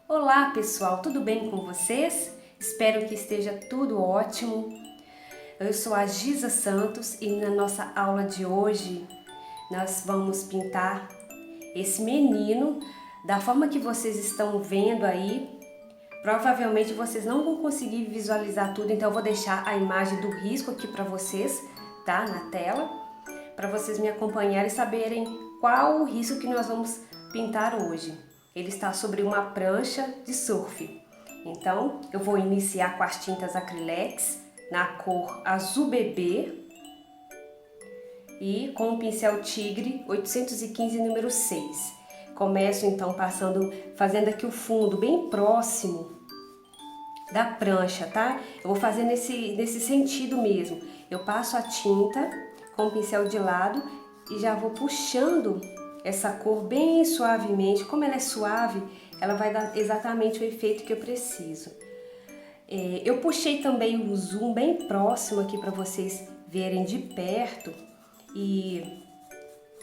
Olá pessoal, tudo bem com vocês? Espero que esteja tudo ótimo. Eu sou a Giza Santos e na nossa aula de hoje nós vamos pintar esse menino da forma que vocês estão vendo aí. Provavelmente vocês não vão conseguir visualizar tudo, então eu vou deixar a imagem do risco aqui para vocês, tá? Na tela, para vocês me acompanharem e saberem qual o risco que nós vamos pintar hoje. Ele está sobre uma prancha de surf. Então, eu vou iniciar com as tintas Acrylex na cor azul bebê e com o pincel Tigre 815 número 6. Começo então fazendo aqui o fundo bem próximo da prancha, tá? Eu vou fazer nesse sentido mesmo. Eu passo a tinta com o pincel de lado e já vou puxando essa cor bem suavemente. Como ela é suave, ela vai dar exatamente o efeito que eu preciso. Eu puxei também o zoom bem próximo aqui para vocês verem de perto e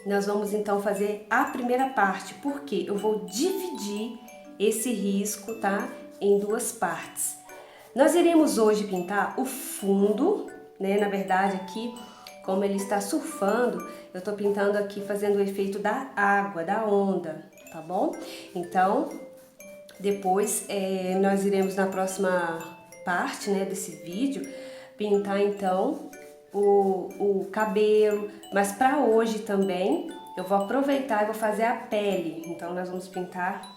nós vamos então fazer a primeira parte, porque eu vou dividir esse risco, tá, em duas partes. Nós iremos hoje pintar o fundo, né? Na verdade aqui, como ele está surfando, eu tô pintando aqui fazendo o efeito da água, da onda, tá bom? Então, depois nós iremos na próxima parte, né, desse vídeo, pintar então o cabelo, mas para hoje também eu vou aproveitar e vou fazer a pele. Então nós vamos pintar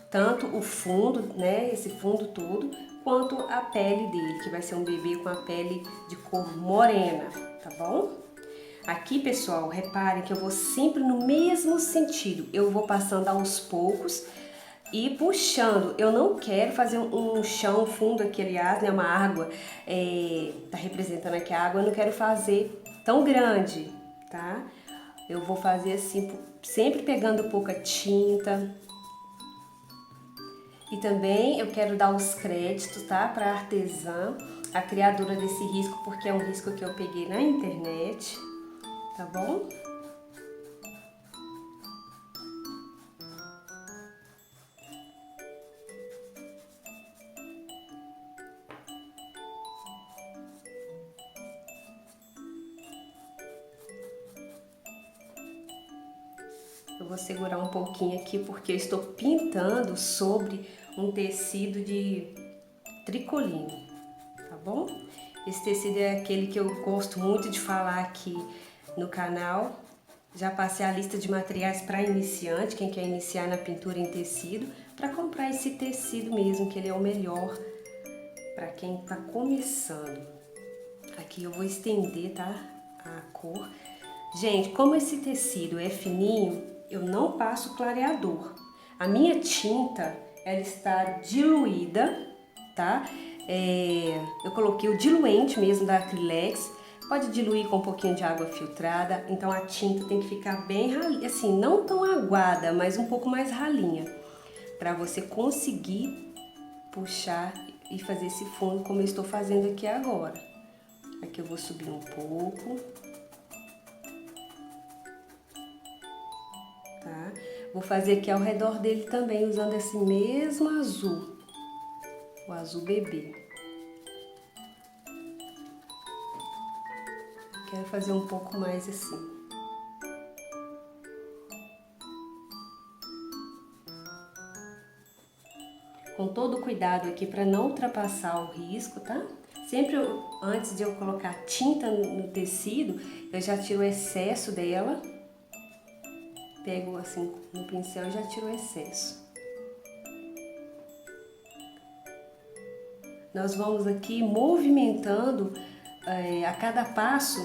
tanto o fundo, né, esse fundo todo, quanto a pele dele, que vai ser um bebê com a pele de cor morena, tá bom? Aqui, pessoal, reparem que eu vou sempre no mesmo sentido. Eu vou passando aos poucos e puxando. Eu não quero fazer um chão fundo aqui, aliás, né, uma água, tá representando aqui a água, eu não quero fazer tão grande, tá? Eu vou fazer assim, sempre pegando pouca tinta. E também eu quero dar os créditos, tá, para a artesã, a criadora desse risco, porque é um risco que eu peguei na internet, tá bom? Eu vou segurar um pouquinho aqui porque eu estou pintando sobre um tecido de tricoline, tá bom? Esse tecido é aquele que eu gosto muito de falar aqui no canal. Já passei a lista de materiais para iniciante, quem quer iniciar na pintura em tecido, para comprar esse tecido mesmo, que ele é o melhor para quem está começando. Aqui eu vou estender, tá? A cor. Gente, como esse tecido é fininho, eu não passo clareador. A minha tinta, ela está diluída, tá? Eu coloquei o diluente mesmo da Acrylex. Pode diluir com um pouquinho de água filtrada. Então a tinta tem que ficar bem ralinha, assim, não tão aguada, mas um pouco mais ralinha, para você conseguir puxar e fazer esse fundo como eu estou fazendo aqui agora. Aqui eu vou subir um pouco. Tá? Vou fazer aqui ao redor dele também, usando esse mesmo azul, o azul bebê. Quero fazer um pouco mais assim. Com todo cuidado aqui para não ultrapassar o risco, tá? Sempre antes de eu colocar tinta no tecido, eu já tiro o excesso dela. Pego assim no pincel e já tiro o excesso. Nós vamos aqui movimentando a cada passo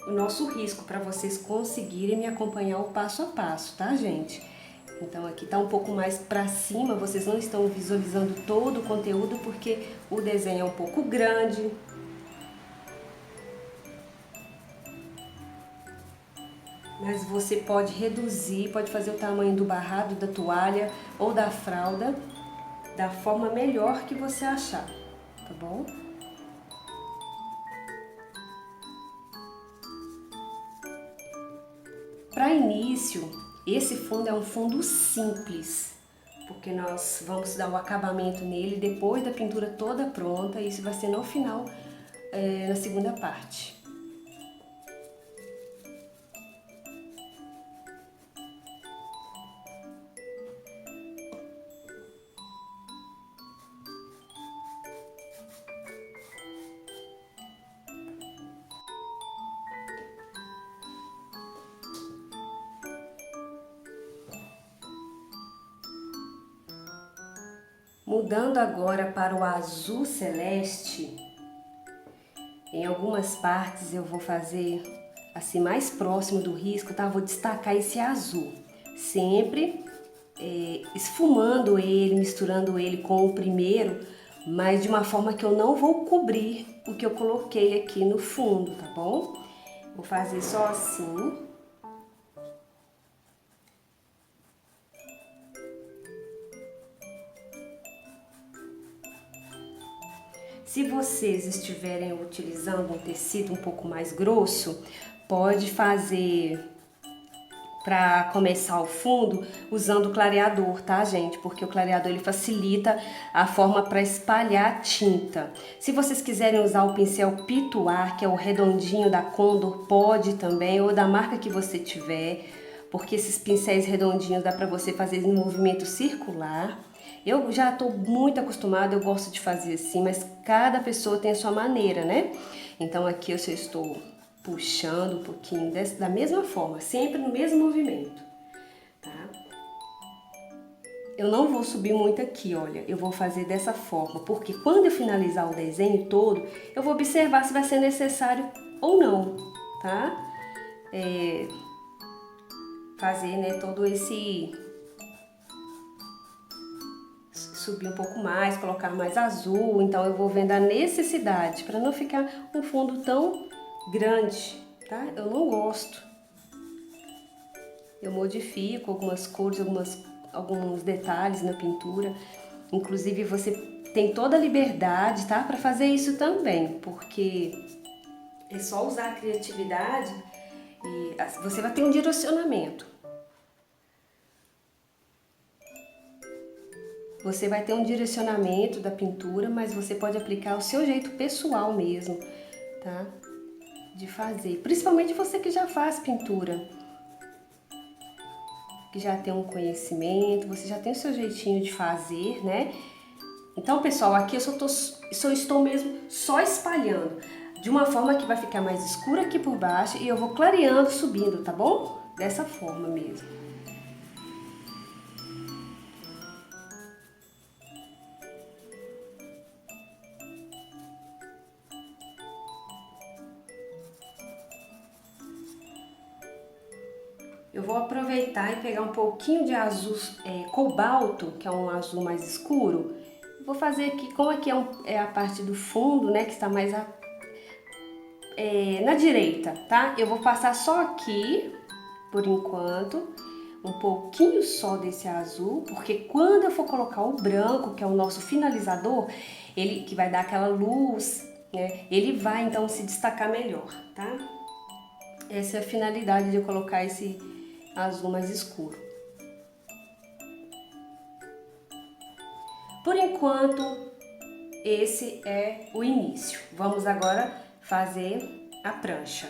o nosso risco para vocês conseguirem me acompanhar o passo a passo, tá, gente? Então aqui tá um pouco mais para cima, vocês não estão visualizando todo o conteúdo porque o desenho é um pouco grande. Mas você pode reduzir, pode fazer o tamanho do barrado, da toalha ou da fralda da forma melhor que você achar, tá bom? Para início, Esse fundo é um fundo simples, porque nós vamos dar o acabamento nele depois da pintura toda pronta, e isso vai ser no final, na segunda parte. Mudando agora para o azul celeste, em algumas partes eu vou fazer assim mais próximo do risco, tá? Vou destacar esse azul, sempre esfumando ele, misturando ele com o primeiro, mas de uma forma que eu não vou cobrir o que eu coloquei aqui no fundo, tá bom? Vou fazer só assim. Se vocês estiverem utilizando um tecido um pouco mais grosso, pode fazer para começar o fundo usando o clareador, tá, gente? Porque o clareador ele facilita a forma para espalhar a tinta. Se vocês quiserem usar o pincel Pituar, que é o redondinho da Condor, pode também, ou da marca que você tiver, porque esses pincéis redondinhos dá para você fazer em movimento circular. Eu já estou muito acostumada, eu gosto de fazer assim, mas cada pessoa tem a sua maneira, né? Então aqui eu só estou puxando um pouquinho da mesma forma, sempre no mesmo movimento, tá? Eu não vou subir muito aqui, olha, eu vou fazer dessa forma, porque quando eu finalizar o desenho todo, eu vou observar se vai ser necessário ou não, tá? Fazer, né, todo esse... subir um pouco mais, colocar mais azul, então eu vou vendo a necessidade, para não ficar um fundo tão grande, tá? Eu não gosto. Eu modifico algumas cores, alguns detalhes na pintura. Inclusive você tem toda a liberdade, tá? Para fazer isso também, porque é só usar a criatividade e você vai ter um direcionamento. Você vai ter um direcionamento da pintura, mas você pode aplicar o seu jeito pessoal mesmo, tá? De fazer. Principalmente você que já faz pintura, que já tem um conhecimento, você já tem o seu jeitinho de fazer, né? Então, pessoal, aqui eu só estou mesmo só espalhando, de uma forma que vai ficar mais escura aqui por baixo e eu vou clareando, subindo, tá bom? Dessa forma mesmo. Eu vou aproveitar e pegar um pouquinho de azul cobalto, que é um azul mais escuro. Vou fazer aqui, como aqui é a parte do fundo, né, que está mais na direita, tá? Eu vou passar só aqui, por enquanto, um pouquinho só desse azul, porque quando eu for colocar o branco, que é o nosso finalizador, ele que vai dar aquela luz, né, ele vai então se destacar melhor, tá? Essa é a finalidade de eu colocar esse azul mais escuro. Por enquanto, esse é o início. Vamos agora fazer a prancha.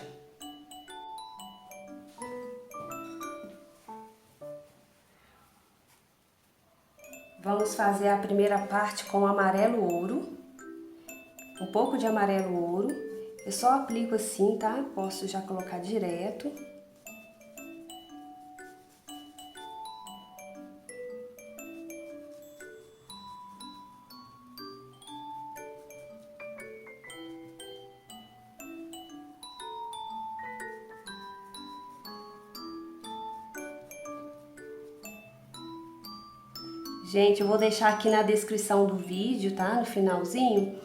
Vamos fazer a primeira parte com amarelo ouro. Um pouco de amarelo ouro. Eu só aplico assim, tá? Posso já colocar direto. Gente, eu vou deixar aqui na descrição do vídeo, tá? No finalzinho,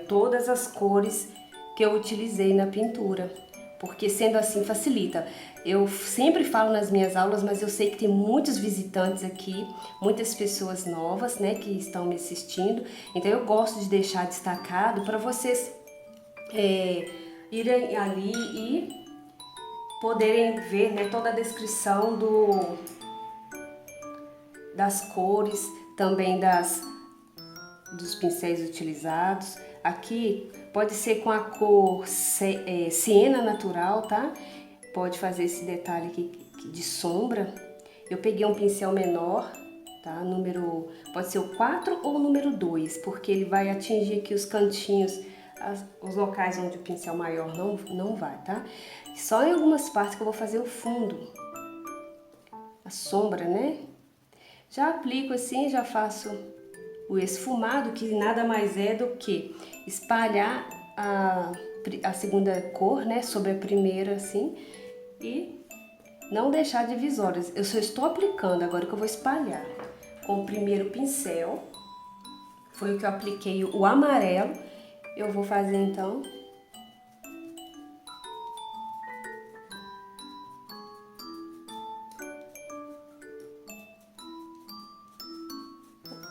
todas as cores que eu utilizei na pintura, porque sendo assim facilita. Eu sempre falo nas minhas aulas, mas eu sei que tem muitos visitantes aqui, muitas pessoas novas, né, que estão me assistindo, então eu gosto de deixar destacado para vocês irem ali e poderem ver, né, toda a descrição das cores, também dos pincéis utilizados. Aqui pode ser com a cor siena natural, tá? Pode fazer esse detalhe aqui de sombra. Eu peguei um pincel menor, tá? Pode ser o 4 ou o número 2, porque ele vai atingir aqui os cantinhos, os locais onde o pincel maior não vai, tá? Só em algumas partes que eu vou fazer o fundo, a sombra, né? Já aplico assim, já faço o esfumado, que nada mais é do que espalhar a segunda cor, né, sobre a primeira, assim, e não deixar divisórias. Eu só estou aplicando, agora que eu vou espalhar. Com o primeiro pincel, foi o que eu apliquei o amarelo, eu vou fazer então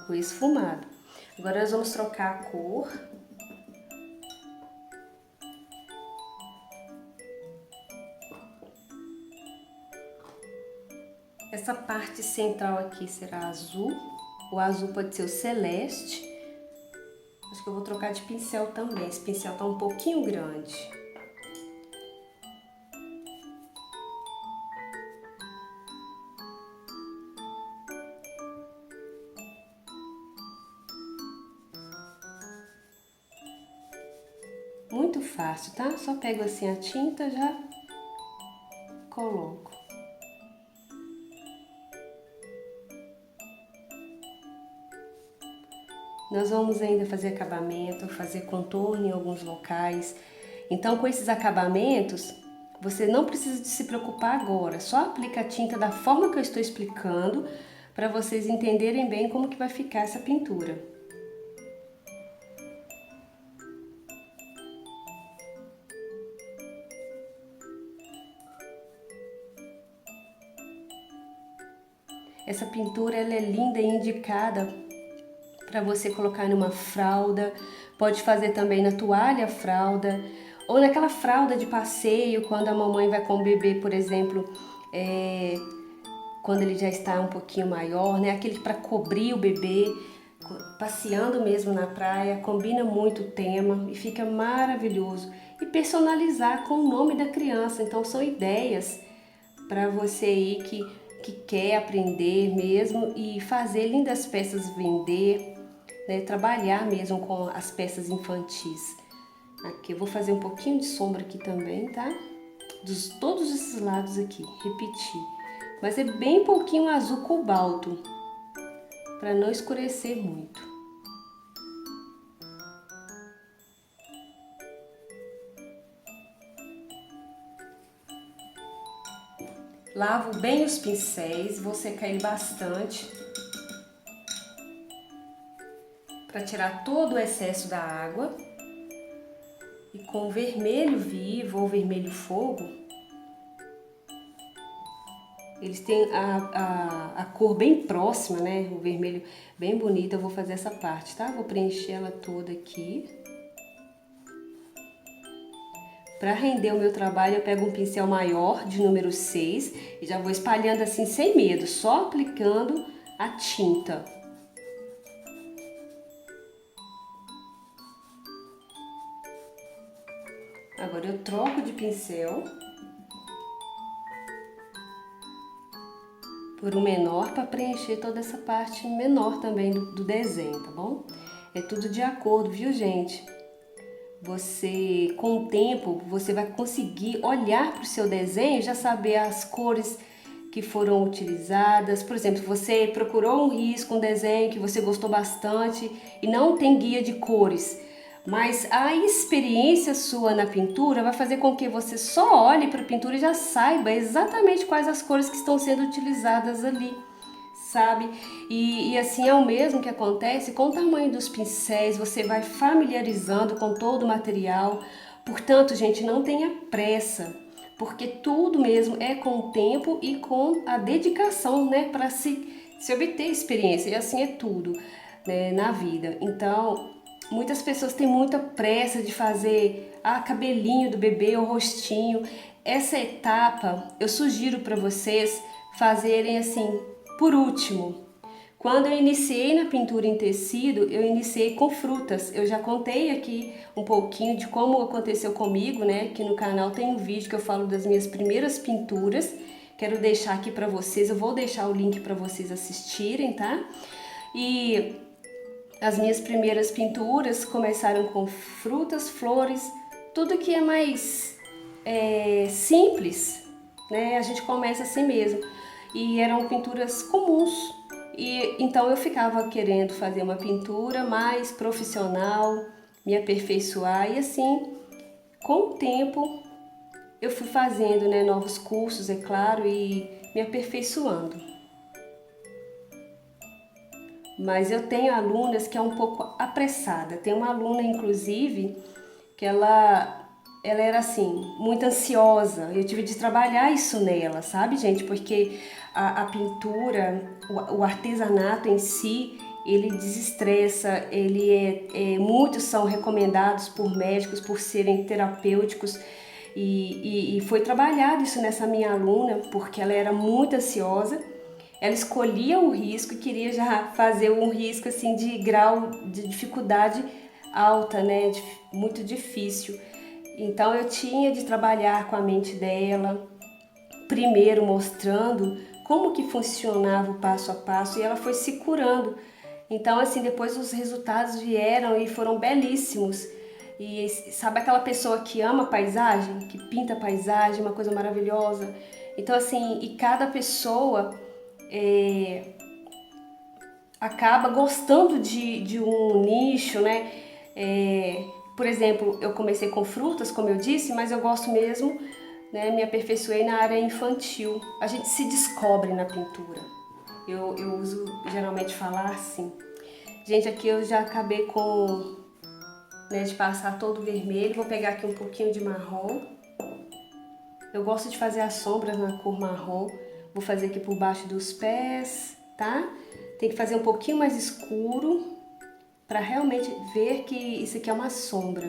o esfumado. Agora nós vamos trocar a cor. Essa parte central aqui será azul. O azul pode ser o celeste. Acho que eu vou trocar de pincel também. Esse pincel tá um pouquinho grande. Muito fácil, tá? Só pego assim a tinta, já coloco. Nós vamos ainda fazer acabamento, fazer contorno em alguns locais. Então, com esses acabamentos, você não precisa de se preocupar agora. Só aplica a tinta da forma que eu estou explicando, para vocês entenderem bem como que vai ficar essa pintura. Essa pintura ela é linda e indicada para você colocar numa fralda, pode fazer também na toalha fralda, ou naquela fralda de passeio, quando a mamãe vai com o bebê, por exemplo, quando ele já está um pouquinho maior, né? Aquele para cobrir o bebê, passeando mesmo na praia, combina muito o tema e fica maravilhoso. E personalizar com o nome da criança, então são ideias para você aí que quer aprender mesmo e fazer lindas peças, vender, né? Trabalhar mesmo com as peças infantis. Aqui eu vou fazer um pouquinho de sombra aqui também, tá? Todos esses lados aqui, repetir. Mas é bem pouquinho azul cobalto, para não escurecer muito. Lavo bem os pincéis, vou secar ele bastante para tirar todo o excesso da água. E com o vermelho vivo ou vermelho fogo, eles têm a cor bem próxima, né? O vermelho bem bonito. Eu vou fazer essa parte, tá? Vou preencher ela toda aqui. Para render o meu trabalho, eu pego um pincel maior, de número 6, e já vou espalhando assim sem medo, só aplicando a tinta. Agora eu troco de pincel por um menor para preencher toda essa parte menor também do desenho, tá bom? É tudo de acordo, viu, gente? Você, com o tempo, você vai conseguir olhar para o seu desenho e já saber as cores que foram utilizadas. Por exemplo, você procurou um risco, um desenho que você gostou bastante e não tem guia de cores, mas a experiência sua na pintura vai fazer com que você só olhe para a pintura e já saiba exatamente quais as cores que estão sendo utilizadas ali, sabe? E assim é o mesmo que acontece com o tamanho dos pincéis, você vai familiarizando com todo o material. Portanto, gente, não tenha pressa, porque tudo mesmo é com o tempo e com a dedicação, né, para se obter experiência, e assim é tudo, né, na vida. Então, muitas pessoas têm muita pressa de fazer cabelinho do bebê ou rostinho. essa etapa eu sugiro para vocês fazerem assim, por último. Quando eu iniciei na pintura em tecido, eu iniciei com frutas. Eu já contei aqui um pouquinho de como aconteceu comigo, né? Aqui no canal tem um vídeo que eu falo das minhas primeiras pinturas. Quero deixar aqui para vocês, eu vou deixar o link para vocês assistirem, tá? E as minhas primeiras pinturas começaram com frutas, flores, tudo que é mais simples, né? A gente começa assim mesmo. E eram pinturas comuns. E então eu ficava querendo fazer uma pintura mais profissional, me aperfeiçoar e assim, com o tempo eu fui fazendo, né, novos cursos, é claro, e me aperfeiçoando. Mas eu tenho alunas que é um pouco apressada. Tem uma aluna, inclusive, que ela era assim, muito ansiosa. Eu tive de trabalhar isso nela, sabe, gente? Porque a pintura, o artesanato em si, ele desestressa, muitos são recomendados por médicos por serem terapêuticos. E foi trabalhado isso nessa minha aluna, porque ela era muito ansiosa. Ela escolhia o risco e queria já fazer um risco assim de grau de dificuldade alta, né? Muito difícil. Então eu tinha de trabalhar com a mente dela, primeiro mostrando como que funcionava o passo a passo e ela foi se curando. Então assim, depois os resultados vieram e foram belíssimos. E sabe aquela pessoa que ama a paisagem, que pinta a paisagem, uma coisa maravilhosa. Então assim, e cada pessoa acaba gostando de um nicho, né? Por exemplo, eu comecei com frutas, como eu disse, mas eu gosto mesmo, né? Me aperfeiçoei na área infantil. A gente se descobre na pintura. Eu uso geralmente falar assim. Gente, aqui eu já acabei de passar todo o vermelho. Vou pegar aqui um pouquinho de marrom. Eu gosto de fazer as sombras na cor marrom. Vou fazer aqui por baixo dos pés, tá? Tem que fazer um pouquinho mais escuro para realmente ver que isso aqui é uma sombra.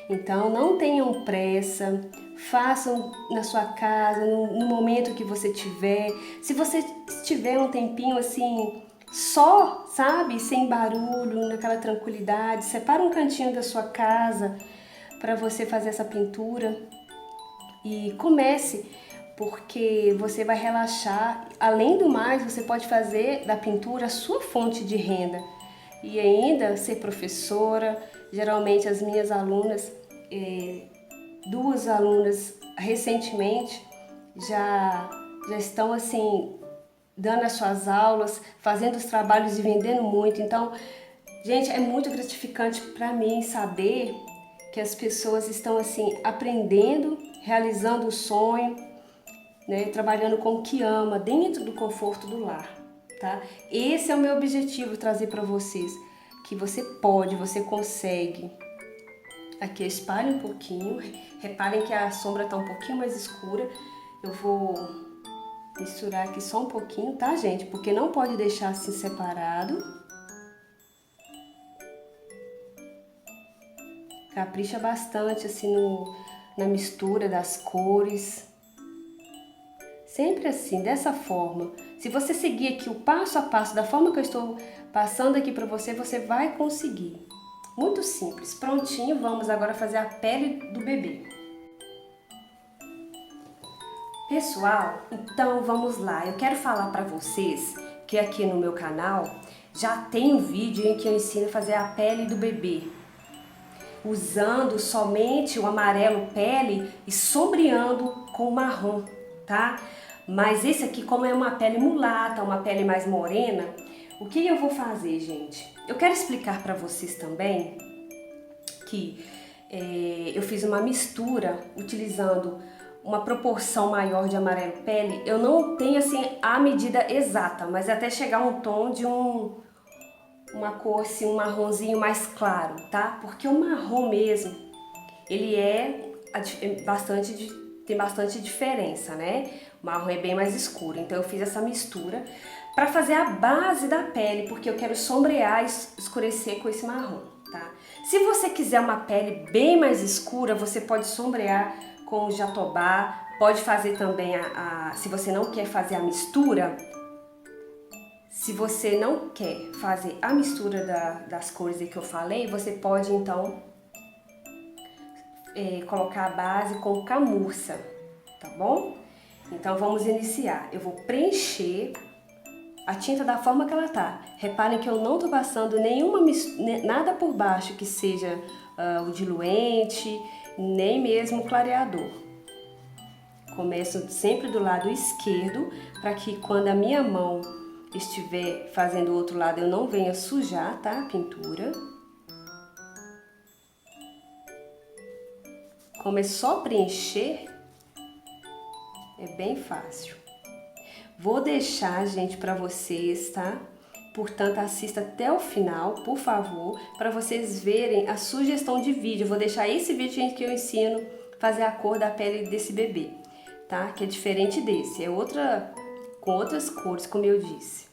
Então não tenham pressa, façam na sua casa, no momento que você tiver. Se você tiver um tempinho assim, só, sabe, sem barulho, naquela tranquilidade, separa um cantinho da sua casa para você fazer essa pintura e comece, porque você vai relaxar. Além do mais, você pode fazer da pintura a sua fonte de renda e ainda ser professora. Geralmente as minhas alunas, duas alunas recentemente já estão assim dando as suas aulas, fazendo os trabalhos e vendendo muito. Então, gente, é muito gratificante para mim saber que as pessoas estão assim aprendendo, realizando o sonho, né, trabalhando com o que ama, dentro do conforto do lar, tá? Esse é o meu objetivo, trazer para vocês que você pode, você consegue. Aqui eu espalho um pouquinho, reparem que a sombra tá um pouquinho mais escura. Eu vou misturar aqui só um pouquinho, tá, gente? Porque não pode deixar assim separado. Capricha bastante assim na mistura das cores. Sempre assim, dessa forma. Se você seguir aqui o passo a passo, da forma que eu estou passando aqui para você, você vai conseguir. Muito simples. Prontinho, vamos agora fazer a pele do bebê. Pessoal, então vamos lá. Eu quero falar para vocês que aqui no meu canal já tem um vídeo em que eu ensino a fazer a pele do bebê, usando somente o amarelo pele e sombreando com o marrom, tá? Mas esse aqui, como é uma pele mulata, uma pele mais morena, o que eu vou fazer, gente? Eu quero explicar para vocês também que eu fiz uma mistura utilizando uma proporção maior de amarelo pele. Eu não tenho assim a medida exata, mas até chegar um tom de uma cor assim, um marronzinho mais claro, tá? Porque o marrom mesmo, ele tem bastante diferença, né? O marrom é bem mais escuro, então eu fiz essa mistura para fazer a base da pele, porque eu quero sombrear e escurecer com esse marrom, tá? Se você quiser uma pele bem mais escura, você pode sombrear com o jatobá, pode fazer também se você não quer fazer a mistura, se você não quer fazer a mistura das cores que eu falei, você pode então colocar a base com camurça, tá bom? Então vamos iniciar. Eu vou preencher a tinta da forma que ela tá. Reparem que eu não tô passando nada por baixo que seja o diluente, nem mesmo o clareador. Começo sempre do lado esquerdo, para que quando a minha mão estiver fazendo o outro lado eu não venha sujar, tá? A pintura. Como é só preencher, é bem fácil. Vou deixar, gente, para vocês, tá? Portanto, assista até o final, por favor, para vocês verem a sugestão de vídeo. Eu vou deixar esse vídeo, gente, que eu ensino a fazer a cor da pele desse bebê, tá? Que é diferente desse, com outras cores, como eu disse.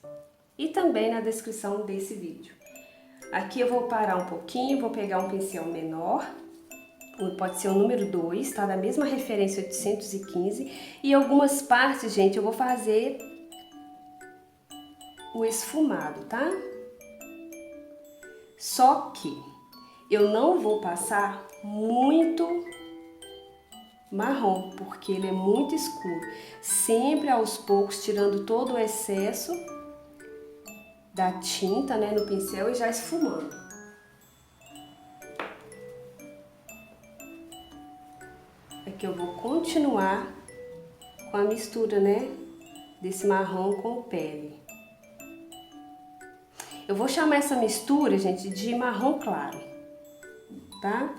E também na descrição desse vídeo. Aqui eu vou parar um pouquinho, vou pegar um pincel menor. Pode ser o número 2, tá? Da mesma referência 815. E algumas partes, gente, eu vou fazer o esfumado, tá? Só que eu não vou passar muito marrom, porque ele é muito escuro. Sempre aos poucos, tirando todo o excesso da tinta, né, no pincel e já esfumando. Aqui eu vou continuar com a mistura, né, desse marrom com pele. Eu vou chamar essa mistura, gente, de marrom claro, tá?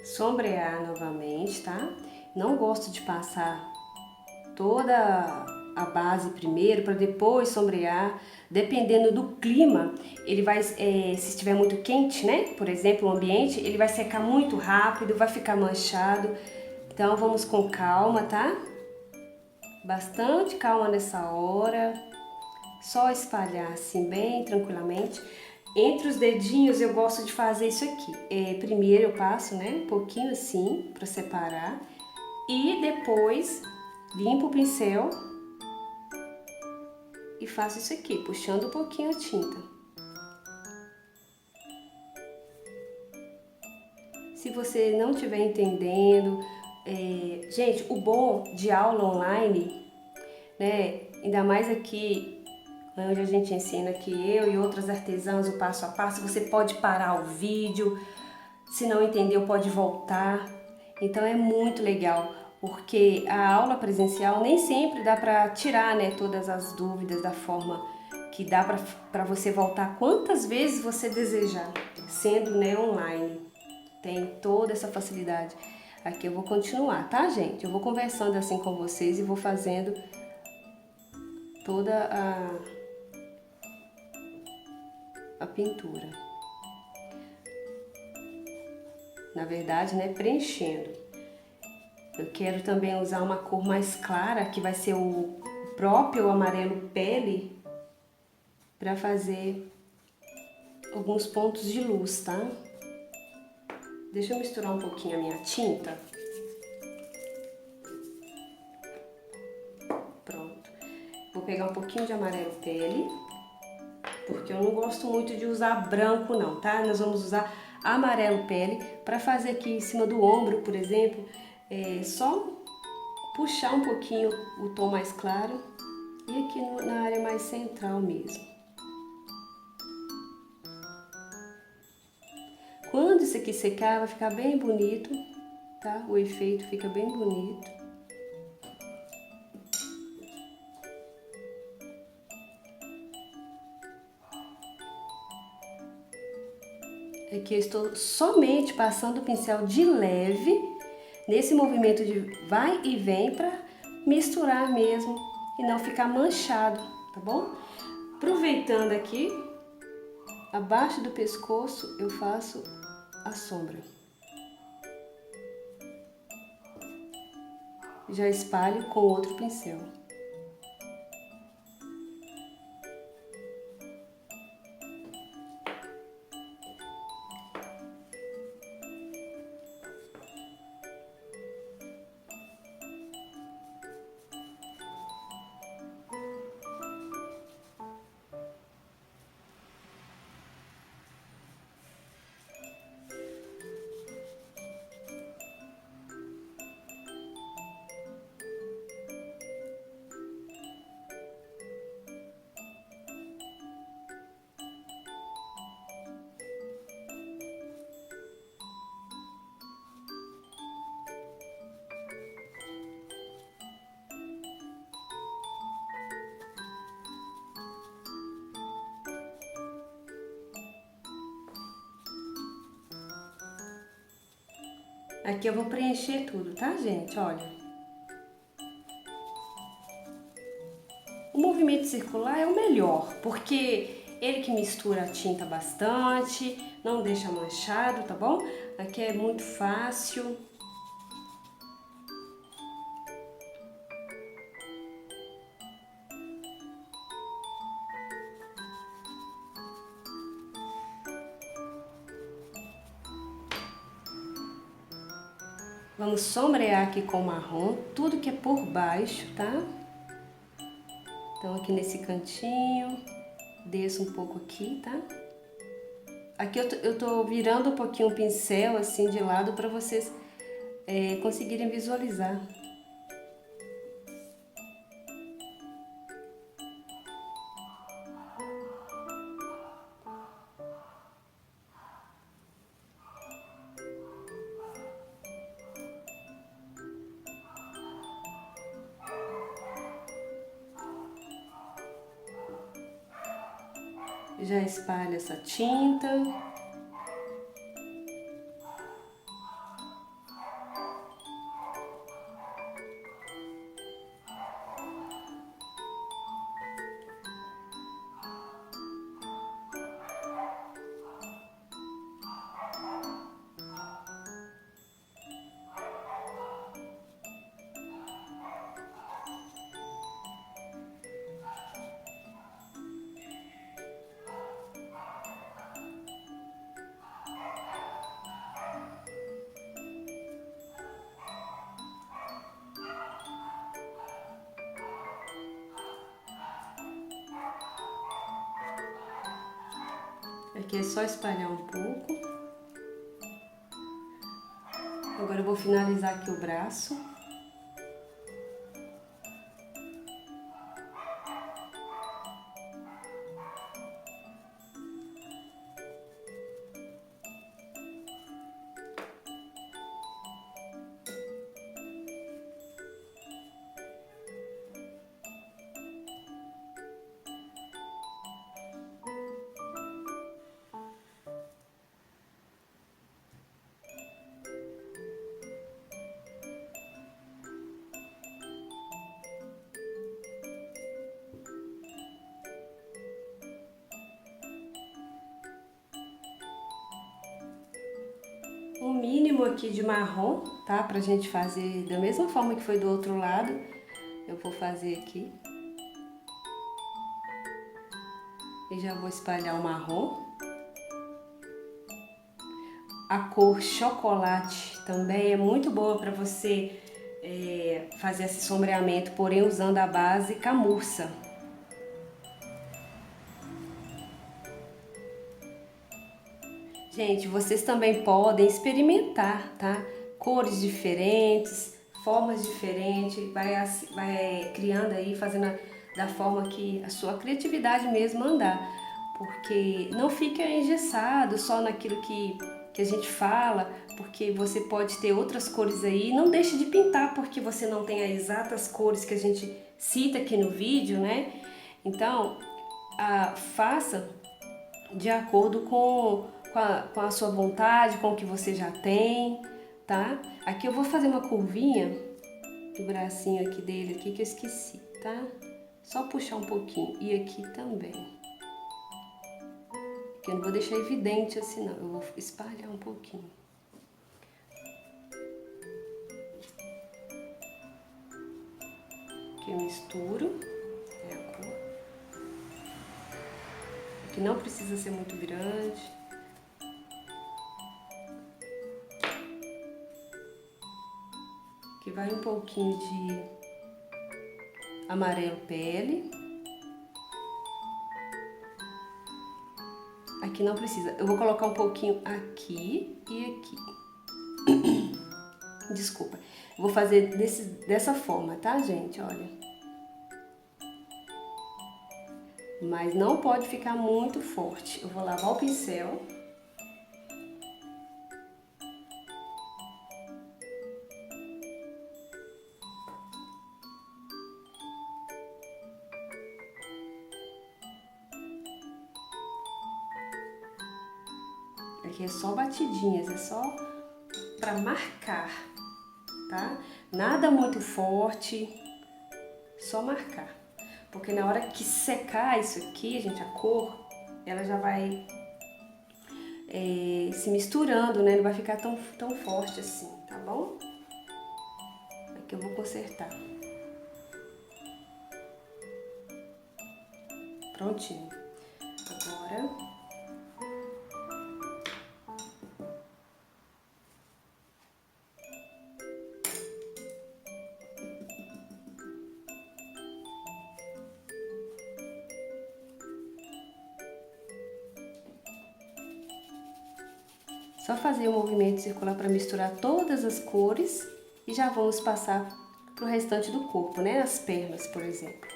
Sombrear novamente, tá? Não gosto de passar toda a base primeiro para depois sombrear. Dependendo do clima, ele vai, se estiver muito quente, né? Por exemplo, o ambiente, ele vai secar muito rápido, vai ficar manchado. Então vamos com calma, tá? Bastante calma nessa hora. Só espalhar assim bem tranquilamente. Entre os dedinhos eu gosto de fazer isso aqui. Primeiro eu passo, né, um pouquinho assim para separar e depois limpo o pincel e faço isso aqui, puxando um pouquinho a tinta. Se você não estiver entendendo, gente, o bom de aula online, né, ainda mais aqui onde a gente ensina que eu e outras artesãs o passo a passo, você pode parar o vídeo, se não entendeu pode voltar. Então é muito legal, porque a aula presencial nem sempre dá para tirar, né, todas as dúvidas da forma que dá para você voltar quantas vezes você desejar, sendo, né, online. Tem toda essa facilidade. Aqui eu vou continuar, tá, gente? Eu vou conversando assim com vocês e vou fazendo toda a pintura. Na verdade, né, preenchendo. Eu quero também usar uma cor mais clara, que vai ser o próprio amarelo pele, para fazer alguns pontos de luz, tá? Deixa eu misturar um pouquinho a minha tinta. Pronto. Vou pegar um pouquinho de amarelo pele, porque eu não gosto muito de usar branco não, tá? Nós vamos usar amarelo pele para fazer aqui em cima do ombro, por exemplo, só puxar um pouquinho o tom mais claro e aqui na área mais central mesmo. Quando isso aqui secar, vai ficar bem bonito, tá? O efeito fica bem bonito. Aqui eu estou somente passando o pincel de leve, nesse movimento de vai e vem, para misturar mesmo e não ficar manchado, tá bom? Aproveitando aqui, abaixo do pescoço eu faço a sombra. Já espalho com outro pincel. Aqui eu vou preencher tudo, tá, gente? Olha. O movimento circular é o melhor, porque ele que mistura a tinta bastante, não deixa manchado, tá bom? Aqui é muito fácil. Vamos sombrear aqui com marrom, tudo que é por baixo, tá? Então aqui nesse cantinho, desço um pouco aqui, tá? Aqui eu tô virando um pouquinho o pincel assim de lado para vocês conseguirem visualizar. Já espalho essa tinta. Aqui é só espalhar um pouco. Agora eu vou finalizar aqui o braço. Um mínimo aqui de marrom, tá? Pra gente fazer da mesma forma que foi do outro lado. Eu vou fazer aqui. E já vou espalhar o marrom. A cor chocolate também é muito boa para você fazer esse sombreamento, porém usando a base camurça. Gente, vocês também podem experimentar, tá? Cores diferentes, formas diferentes, vai criando aí, fazendo da forma que a sua criatividade mesmo andar. Porque não fica engessado só naquilo que a gente fala, porque você pode ter outras cores aí. Não deixe de pintar porque você não tem as exatas cores que a gente cita aqui no vídeo, né? Então, faça de acordo com com a sua vontade, com o que você já tem, tá? Aqui eu vou fazer uma curvinha do bracinho aqui dele aqui que eu esqueci, tá? Só puxar um pouquinho. E aqui também. Que eu não vou deixar evidente assim não, eu vou espalhar um pouquinho. Aqui eu misturo, é a cor. Aqui não precisa ser muito grande. Aqui vai um pouquinho de amarelo pele. Aqui não precisa, eu vou colocar um pouquinho aqui e aqui. Desculpa, eu vou fazer dessa forma, tá, gente? Olha. Mas não pode ficar muito forte. Eu vou lavar o pincel. Aqui é só batidinhas, é só pra marcar, tá? Nada muito forte, só marcar. Porque na hora que secar isso aqui, gente, a cor, ela já vai se misturando, né? Não vai ficar tão forte assim, tá bom? Aqui eu vou consertar. Prontinho. Agora... Só fazer o movimento circular para misturar todas as cores e já vamos passar para o restante do corpo, né? As pernas, por exemplo.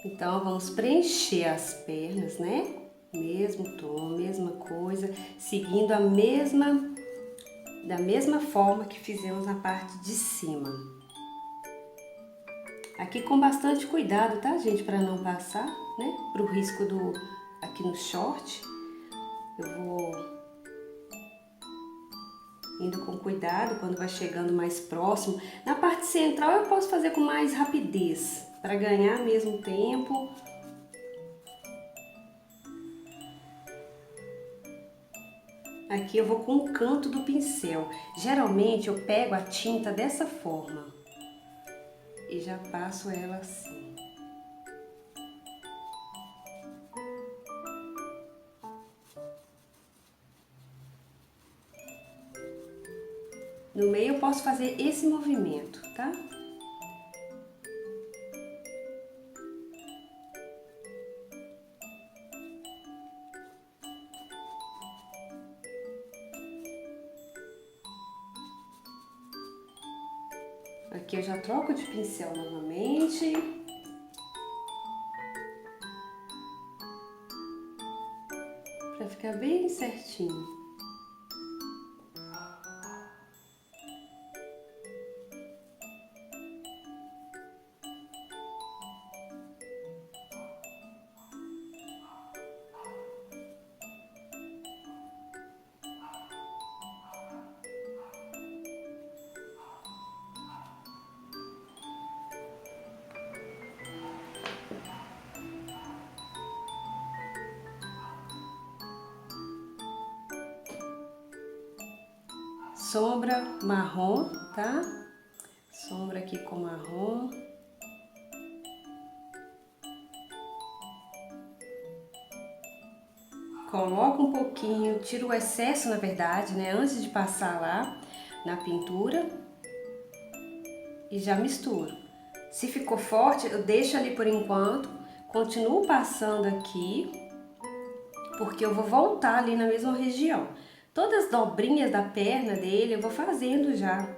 Então, vamos preencher as pernas, né? Mesmo tom, mesma coisa, seguindo da mesma forma que fizemos na parte de cima. Aqui com bastante cuidado, tá, gente? Para não passar, né? Pro risco aqui no short. Eu vou indo com cuidado quando vai chegando mais próximo. Na parte central eu posso fazer com mais rapidez, para ganhar mesmo tempo. Aqui eu vou com o canto do pincel. Geralmente eu pego a tinta dessa forma e já passo ela assim. No meio eu posso fazer esse movimento, tá? Aqui eu já troco de pincel novamente. Pra ficar bem certinho. Sombra marrom, tá? Sombra aqui com marrom. Coloco um pouquinho, tiro o excesso, na verdade, né? Antes de passar lá na pintura. E já misturo. Se ficou forte, eu deixo ali por enquanto. Continuo passando aqui, porque eu vou voltar ali na mesma região. Todas as dobrinhas da perna dele eu vou fazendo já.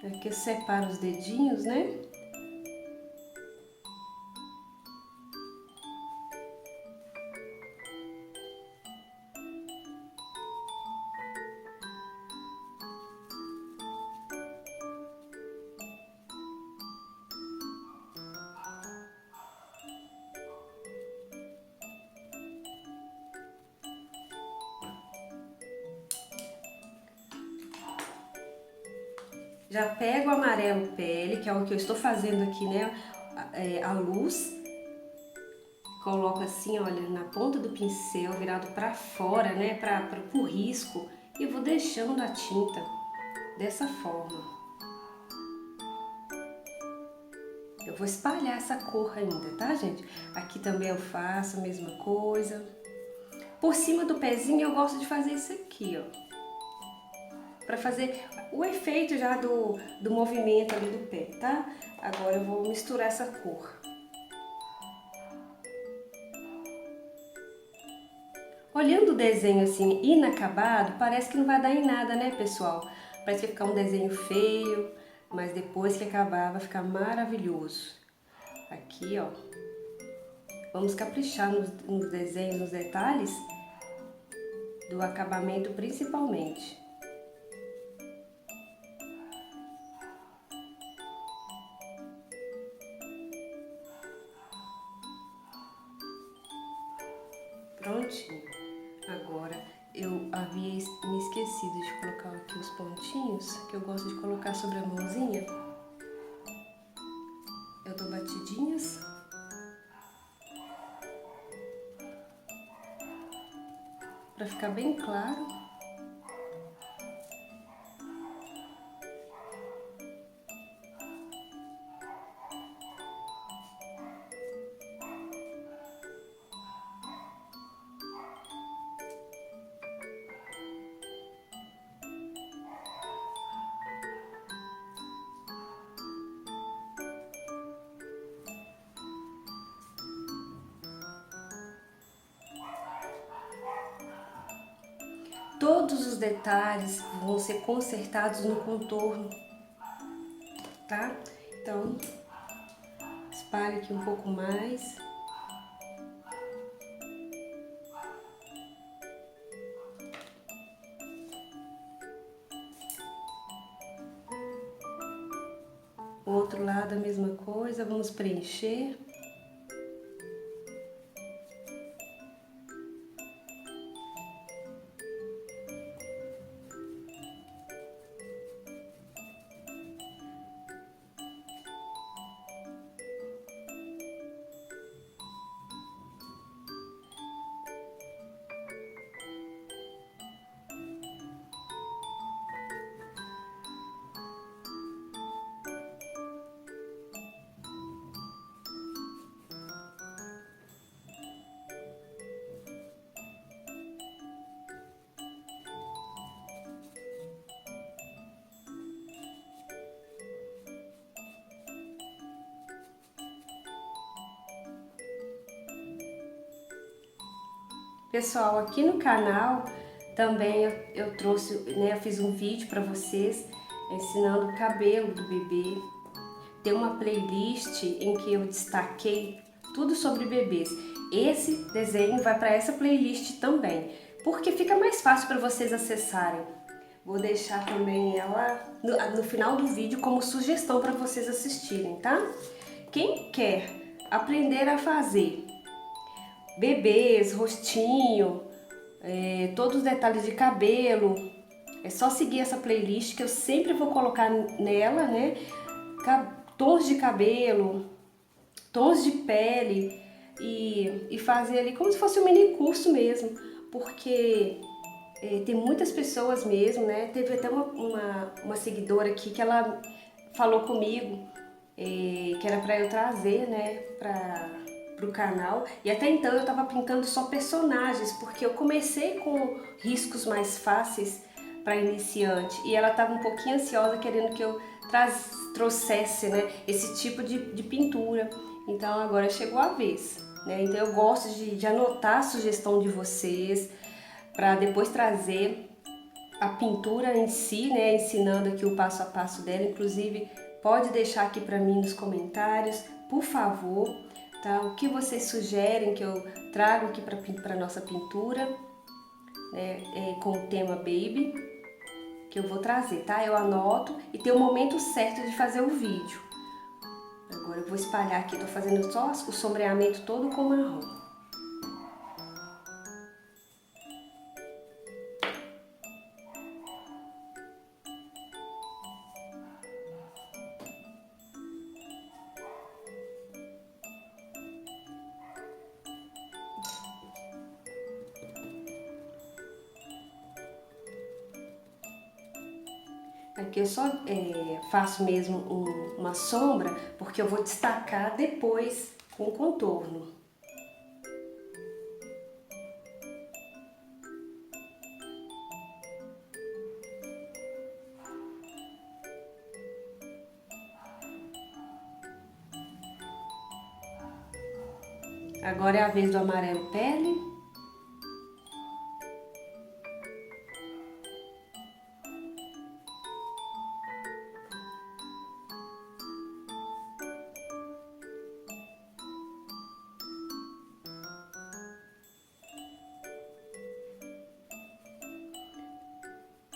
Aqui eu separo os dedinhos, né? Já pego o amarelo pele, que é o que eu estou fazendo aqui, né? A luz. Coloco assim, olha, na ponta do pincel, virado para fora, né? Pro risco. E vou deixando a tinta dessa forma. Eu vou espalhar essa cor ainda, tá, gente? Aqui também eu faço a mesma coisa. Por cima do pezinho eu gosto de fazer isso aqui, ó. Pra fazer o efeito já do movimento ali do pé, tá? Agora eu vou misturar essa cor. Olhando o desenho assim inacabado, parece que não vai dar em nada, né, pessoal? Parece que vai ficar um desenho feio, mas depois que acabar vai ficar maravilhoso. Aqui, ó. Vamos caprichar nos desenhos, nos detalhes do acabamento principalmente. Prontinho. Agora eu havia me esquecido de colocar aqui os pontinhos, que eu gosto de colocar sobre a mãozinha. Eu dou batidinhas. Pra ficar bem claro. Todos os detalhes vão ser consertados no contorno, tá? Então, espalhe aqui um pouco mais. O outro lado a mesma coisa, vamos preencher. Pessoal, aqui no canal também eu trouxe, né, eu fiz um vídeo para vocês ensinando o cabelo do bebê. Tem uma playlist em que eu destaquei tudo sobre bebês. Esse desenho vai para essa playlist também, porque fica mais fácil para vocês acessarem. Vou deixar também ela no final do vídeo como sugestão para vocês assistirem, tá? Quem quer aprender a fazer bebês, rostinho, todos os detalhes de cabelo, é só seguir essa playlist que eu sempre vou colocar nela, né? Tons de cabelo, tons de pele e fazer ali como se fosse um mini curso mesmo, porque tem muitas pessoas mesmo, né? Teve até uma seguidora aqui que ela falou comigo que era para eu trazer, né, pro canal, e até então eu tava pintando só personagens, porque eu comecei com riscos mais fáceis para iniciante e ela tava um pouquinho ansiosa querendo que eu trouxesse, né, esse tipo de pintura. Então agora chegou a vez, né? Então eu gosto de anotar a sugestão de vocês para depois trazer a pintura em si, né, ensinando aqui o passo a passo dela. Inclusive, pode deixar aqui para mim nos comentários, por favor, tá? O que vocês sugerem que eu trago aqui para nossa pintura, né, com o tema Baby, que eu vou trazer, tá? Eu anoto e tem o momento certo de fazer o vídeo. Agora eu vou espalhar aqui, tô fazendo só o sombreamento todo com marrom. Aqui eu só faço mesmo uma sombra, porque eu vou destacar depois com o contorno. Agora é a vez do amarelo pele.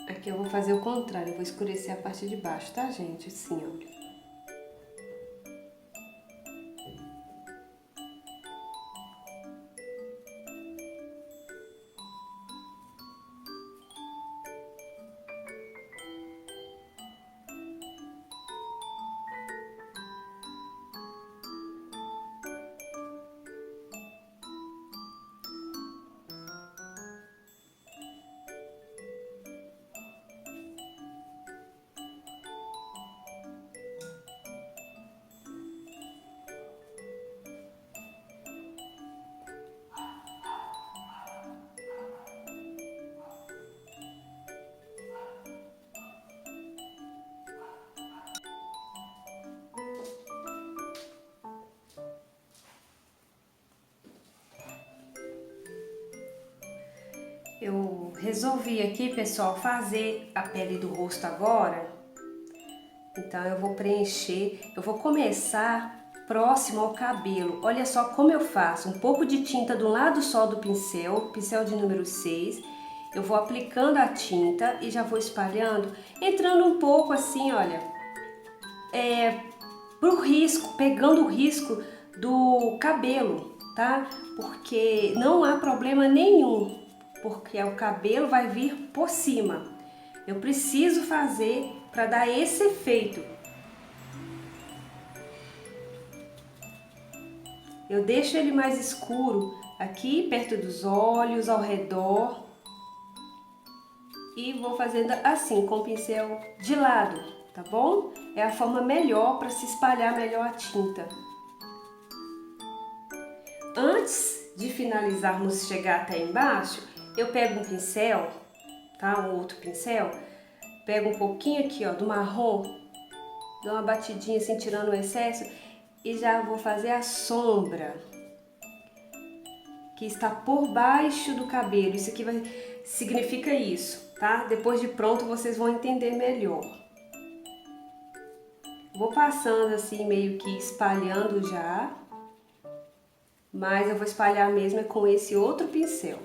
Aqui eu vou fazer o contrário, eu vou escurecer a parte de baixo, tá, gente? Assim, olha. Eu resolvi aqui, pessoal, fazer a pele do rosto agora. Então eu vou preencher, eu vou começar próximo ao cabelo. Olha só como eu faço, um pouco de tinta do lado só do pincel, pincel de número 6. Eu vou aplicando a tinta e já vou espalhando, entrando um pouco assim, olha, pro risco, pegando o risco do cabelo, tá? Porque não há problema nenhum, porque o cabelo vai vir por cima. Eu preciso fazer para dar esse efeito. Eu deixo ele mais escuro aqui perto dos olhos, ao redor. E vou fazendo assim, com o pincel de lado, tá bom? É a forma melhor para se espalhar melhor a tinta. Antes de finalizarmos chegar até embaixo, eu pego um pincel, tá? Um outro pincel, pego um pouquinho aqui, ó, do marrom, dou uma batidinha assim, tirando o excesso e já vou fazer a sombra que está por baixo do cabelo. Isso aqui significa isso, tá? Depois de pronto vocês vão entender melhor. Vou passando assim, meio que espalhando já, mas eu vou espalhar mesmo com esse outro pincel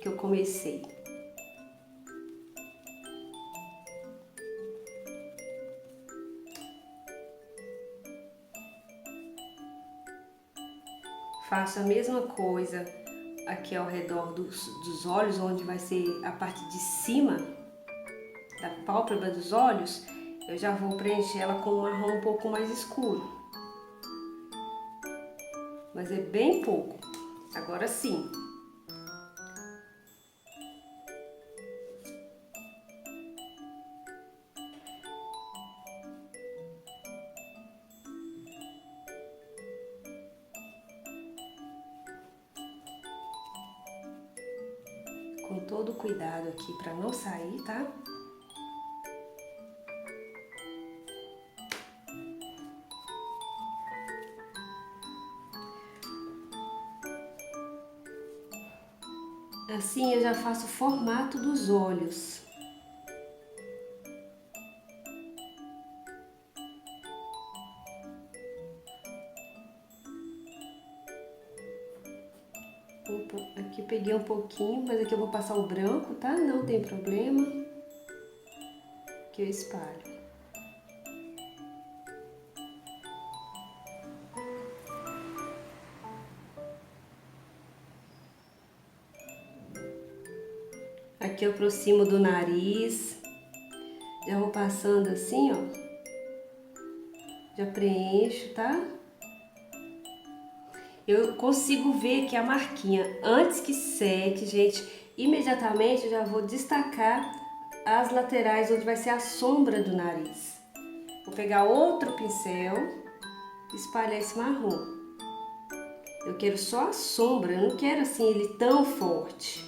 que eu comecei. Faço a mesma coisa aqui ao redor dos olhos, onde vai ser a parte de cima da pálpebra dos olhos. Eu já vou preencher ela com um marrom um pouco mais escuro. Mas é bem pouco. Agora sim. Com todo cuidado aqui para não sair, tá? Assim eu já faço o formato dos olhos. Aqui peguei um pouquinho, mas aqui eu vou passar o branco, tá? Não tem problema. Aqui eu espalho. Aqui eu aproximo do nariz. Já vou passando assim, ó. Já preencho, tá? Eu consigo ver que a marquinha, antes que seque, gente, imediatamente eu já vou destacar as laterais, onde vai ser a sombra do nariz. Vou pegar outro pincel e espalhar esse marrom. Eu quero só a sombra, eu não quero assim ele tão forte,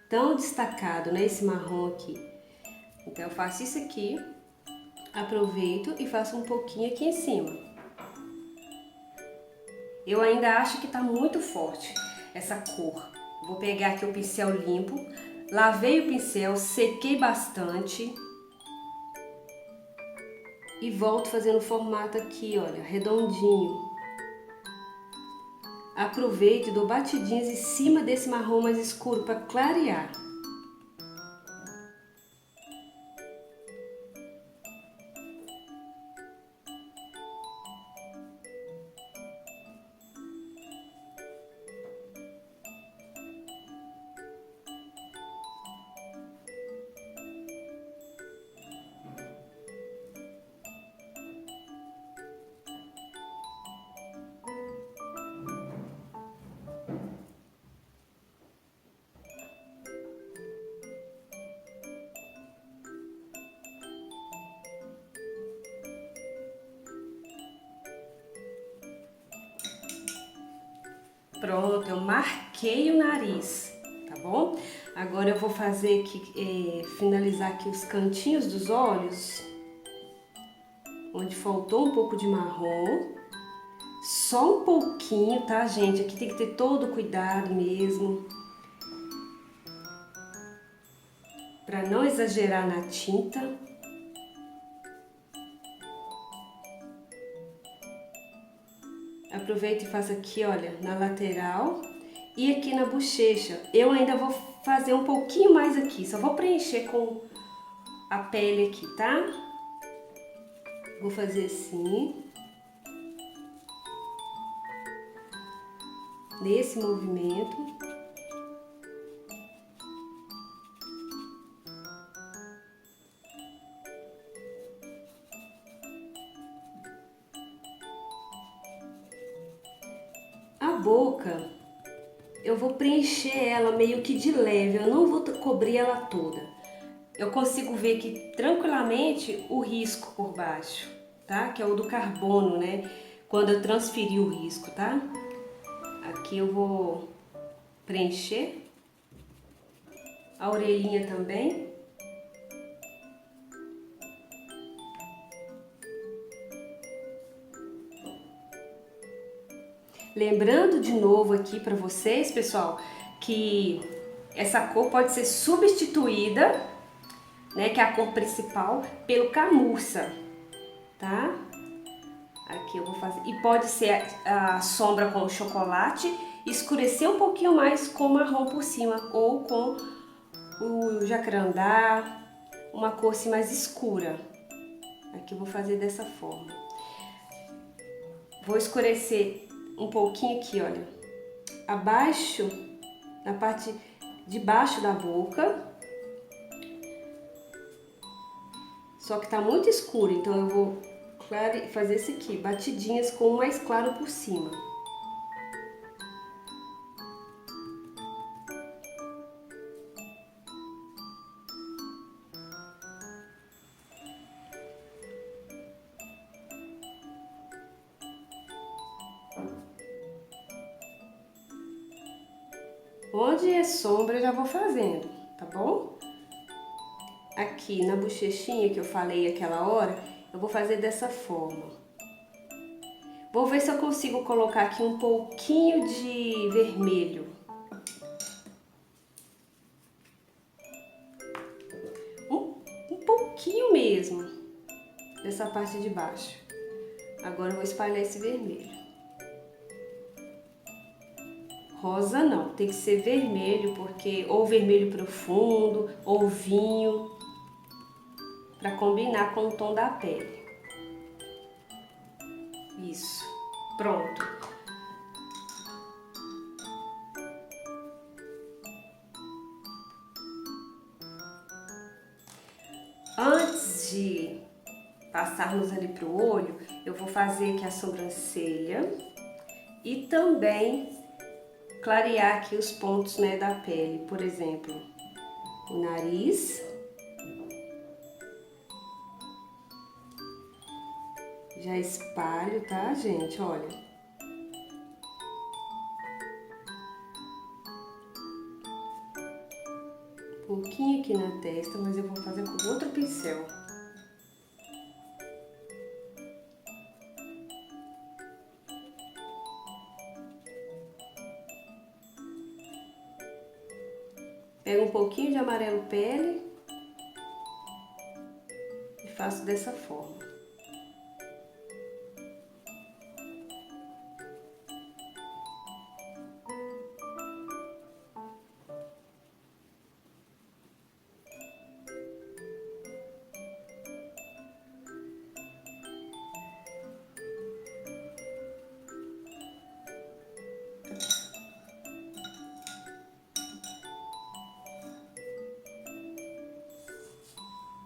tão destacado, né, esse marrom aqui. Então eu faço isso aqui, aproveito e faço um pouquinho aqui em cima. Eu ainda acho que tá muito forte essa cor. Vou pegar aqui o pincel limpo, lavei o pincel, sequei bastante e volto fazendo o formato aqui, olha, redondinho. Aproveito e dou batidinhas em cima desse marrom mais escuro para clarear. Pronto, eu marquei o nariz, tá bom? Agora eu vou fazer aqui, finalizar aqui os cantinhos dos olhos, onde faltou um pouco de marrom. Só um pouquinho, tá, gente? Aqui tem que ter todo cuidado mesmo, pra não exagerar na tinta. Aproveito e faço aqui, olha, na lateral e aqui na bochecha. Eu ainda vou fazer um pouquinho mais aqui, só vou preencher com a pele aqui, tá? Vou fazer assim, nesse movimento. A boca, eu vou preencher ela meio que de leve, eu não vou cobrir ela toda. Eu consigo ver aqui tranquilamente o risco por baixo, tá? Que é o do carbono, né? Quando eu transferi o risco, tá? Aqui eu vou preencher a orelhinha também. Lembrando de novo aqui para vocês, pessoal, que essa cor pode ser substituída, né, que é a cor principal, pelo camurça, tá? Aqui eu vou fazer, e pode ser a sombra com chocolate, escurecer um pouquinho mais com marrom por cima, ou com o jacarandá, uma cor assim mais escura. Aqui eu vou fazer dessa forma. Vou escurecer um pouquinho aqui, olha, abaixo, na parte de baixo da boca. Só que tá muito escuro, então eu vou fazer esse aqui, batidinhas com o mais claro por cima. Onde é sombra eu já vou fazendo, tá bom? Aqui na bochechinha que eu falei aquela hora, eu vou fazer dessa forma. Vou ver se eu consigo colocar aqui um pouquinho de vermelho. Um pouquinho mesmo, dessa parte de baixo. Agora eu vou espalhar esse vermelho. Rosa não, tem que ser vermelho, porque ou vermelho profundo, ou vinho, para combinar com o tom da pele. Isso, pronto. Antes de passarmos ali pro olho, eu vou fazer aqui a sobrancelha e também clarear aqui os pontos, né, da pele. Por exemplo, o nariz. Já espalho, tá, gente? Olha. Um pouquinho aqui na testa, mas eu vou fazer com outro pincel. Pego um pouquinho de amarelo pele e faço dessa forma.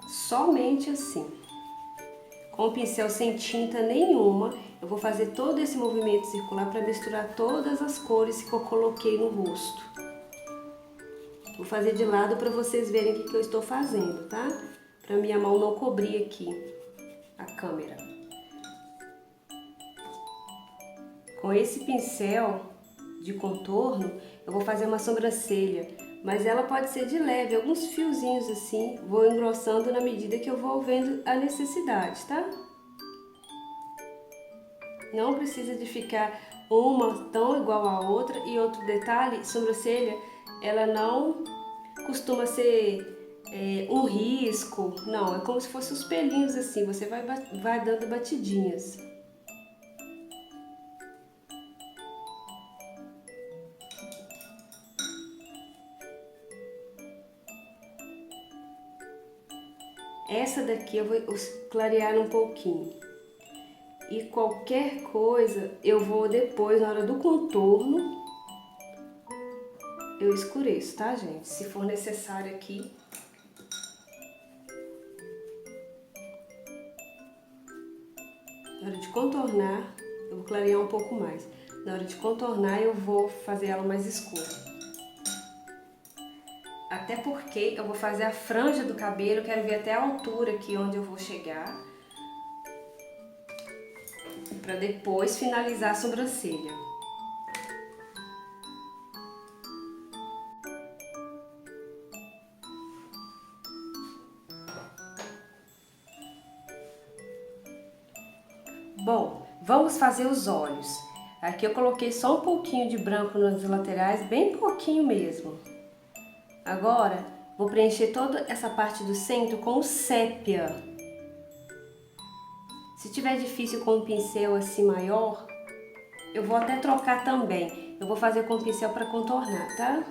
Somente assim. Com o pincel sem tinta nenhuma, eu vou fazer todo esse movimento circular para misturar todas as cores que eu coloquei no rosto. Vou fazer de lado para vocês verem o que eu estou fazendo, tá? Para minha mão não cobrir aqui a câmera. Com esse pincel de contorno, eu vou fazer uma sobrancelha, mas ela pode ser de leve, alguns fiozinhos assim, vou engrossando na medida que eu vou vendo a necessidade, tá? Não precisa de ficar uma tão igual à outra. E outro detalhe, sobrancelha, ela não costuma ser um risco, não, é como se fossem os pelinhos assim, você vai dando batidinhas. Essa daqui eu vou clarear um pouquinho. E qualquer coisa eu vou depois, na hora do contorno, eu escureço, tá, gente? Se for necessário aqui. Na hora de contornar, eu vou clarear um pouco mais. Na hora de contornar, eu vou fazer ela mais escura. Até porque eu vou fazer a franja do cabelo, eu quero ver até a altura aqui onde eu vou chegar. Pra depois finalizar a sobrancelha. Bom, vamos fazer os olhos. Aqui eu coloquei só um pouquinho de branco nas laterais, bem pouquinho mesmo. Agora, vou preencher toda essa parte do centro com o sépia. Se tiver difícil com um pincel assim maior, eu vou até trocar também. Eu vou fazer com o pincel para contornar, tá?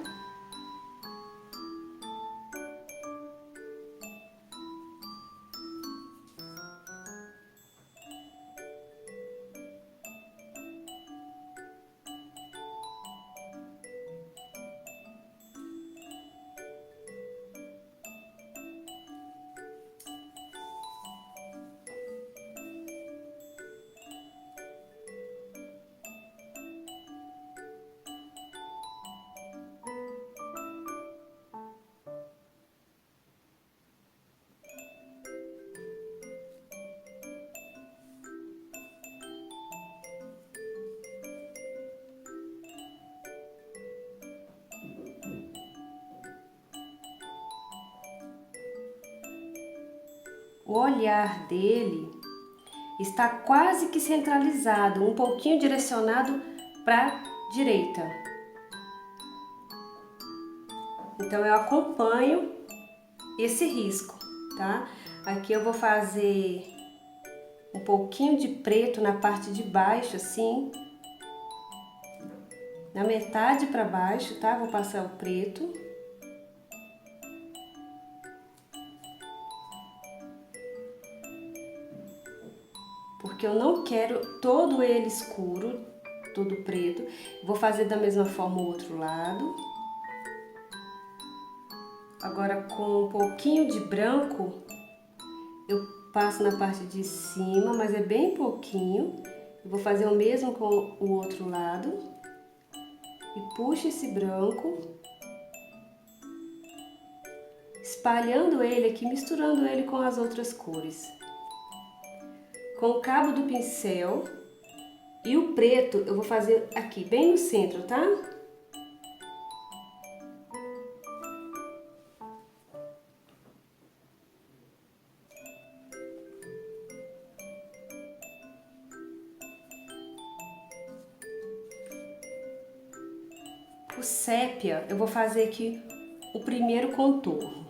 O olhar dele está quase que centralizado, um pouquinho direcionado para a direita. Então eu acompanho esse risco, tá? Aqui eu vou fazer um pouquinho de preto na parte de baixo, assim. na metade para baixo, tá? Vou passar o preto. Porque eu não quero todo ele escuro, todo preto. Vou fazer da mesma forma o outro lado. Agora com um pouquinho de branco, eu passo na parte de cima, mas é bem pouquinho. Eu vou fazer o mesmo com o outro lado. E puxo esse branco, espalhando ele aqui, misturando ele com as outras cores. Com o cabo do pincel e o preto eu vou fazer aqui, bem no centro, tá? O sépia, eu vou fazer aqui o primeiro contorno.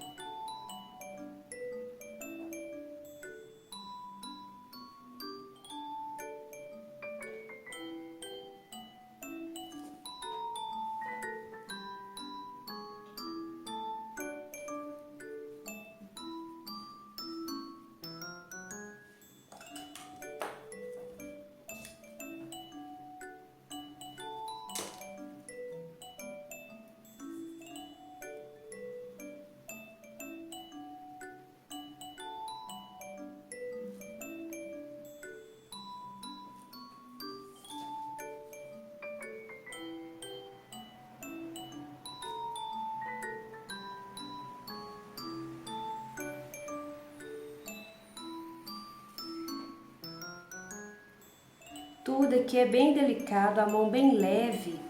Tudo aqui é bem delicado, a mão bem leve.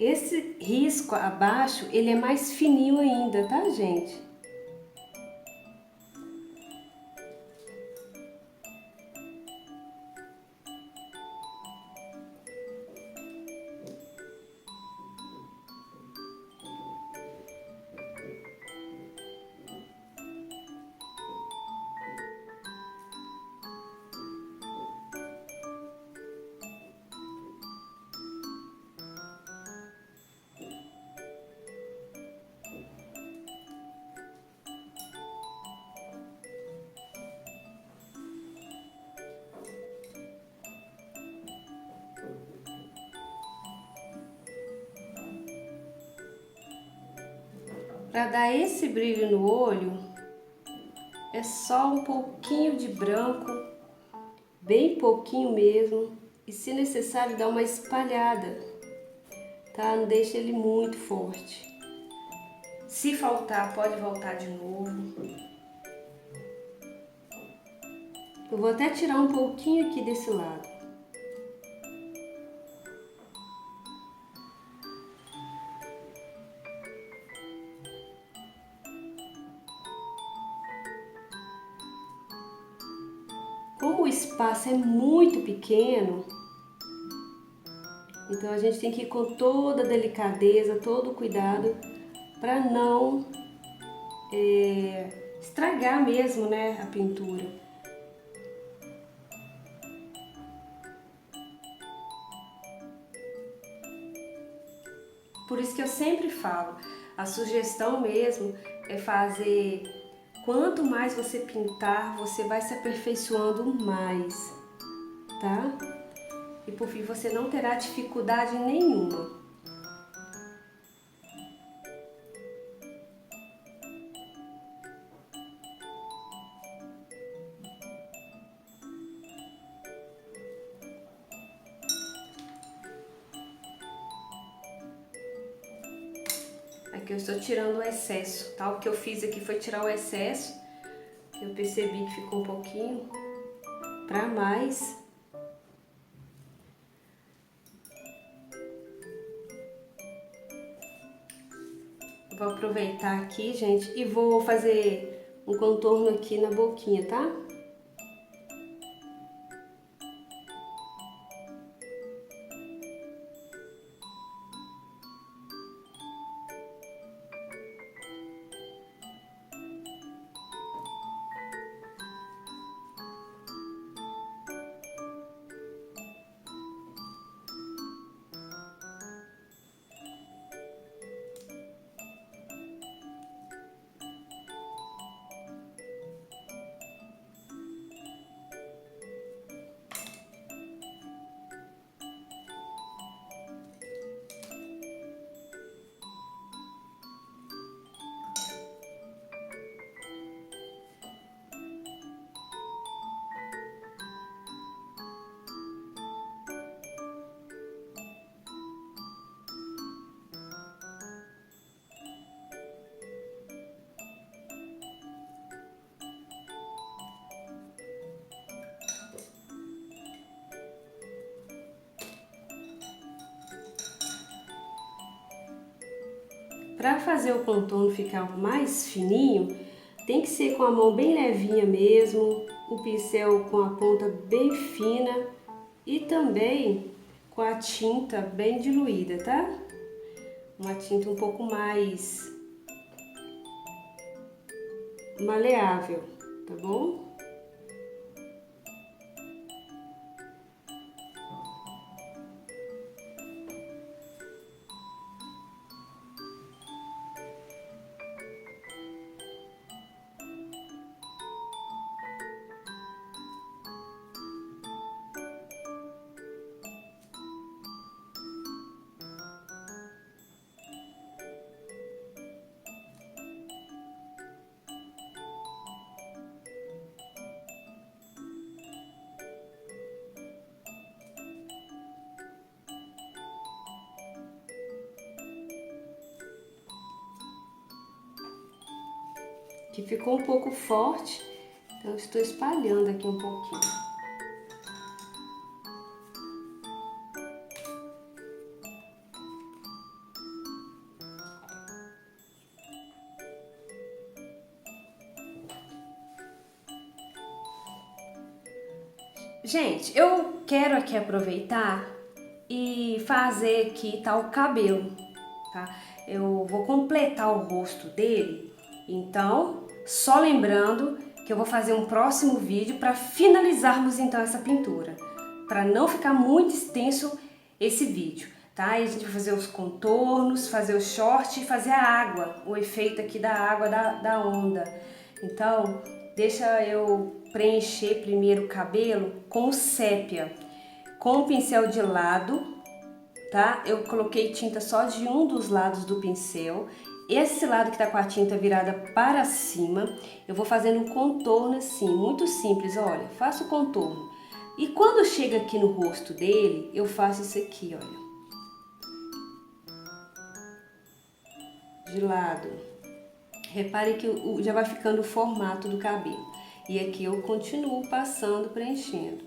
Esse risco abaixo, ele é mais fininho ainda, tá, gente? Para dar esse brilho no olho, é só um pouquinho de branco, bem pouquinho mesmo, e se necessário dar uma espalhada, tá? Não deixa ele muito forte. Se faltar, pode voltar de novo. Eu vou até tirar um pouquinho aqui desse lado. Como o espaço é muito pequeno, então a gente tem que ir com toda a delicadeza, todo o cuidado para não estragar mesmo, né, a pintura. Por isso que eu sempre falo, a sugestão mesmo é fazer, quanto mais você pintar, você vai se aperfeiçoando mais, tá? E por fim você não terá dificuldade nenhuma. Aqui eu estou tirando o excesso, tá? O que eu fiz aqui foi tirar o excesso. Eu percebi que ficou um pouquinho pra mais. Vou aproveitar aqui, gente, e vou fazer um contorno aqui na boquinha, tá? Para fazer o contorno ficar mais fininho, tem que ser com a mão bem levinha mesmo, o pincel com a ponta bem fina e também com a tinta bem diluída, tá? Uma tinta um pouco mais maleável, tá bom? Que ficou um pouco forte, então eu estou espalhando aqui um pouquinho. Gente, eu quero aqui aproveitar e fazer aqui tá o cabelo, tá? Eu vou completar o rosto dele, então só lembrando que eu vou fazer um próximo vídeo para finalizarmos então essa pintura, para não ficar muito extenso esse vídeo, tá? E a gente vai fazer os contornos, fazer o short e fazer a água, o efeito aqui da água da onda. Então, deixa eu preencher primeiro o cabelo com sépia, com o pincel de lado, tá? Eu coloquei tinta só de um dos lados do pincel. Esse lado que tá com a tinta virada para cima, eu vou fazendo um contorno assim, muito simples, olha, faço o contorno. E quando chega aqui no rosto dele, eu faço isso aqui, olha. De lado. Repare que já vai ficando o formato do cabelo. E aqui eu continuo passando, preenchendo.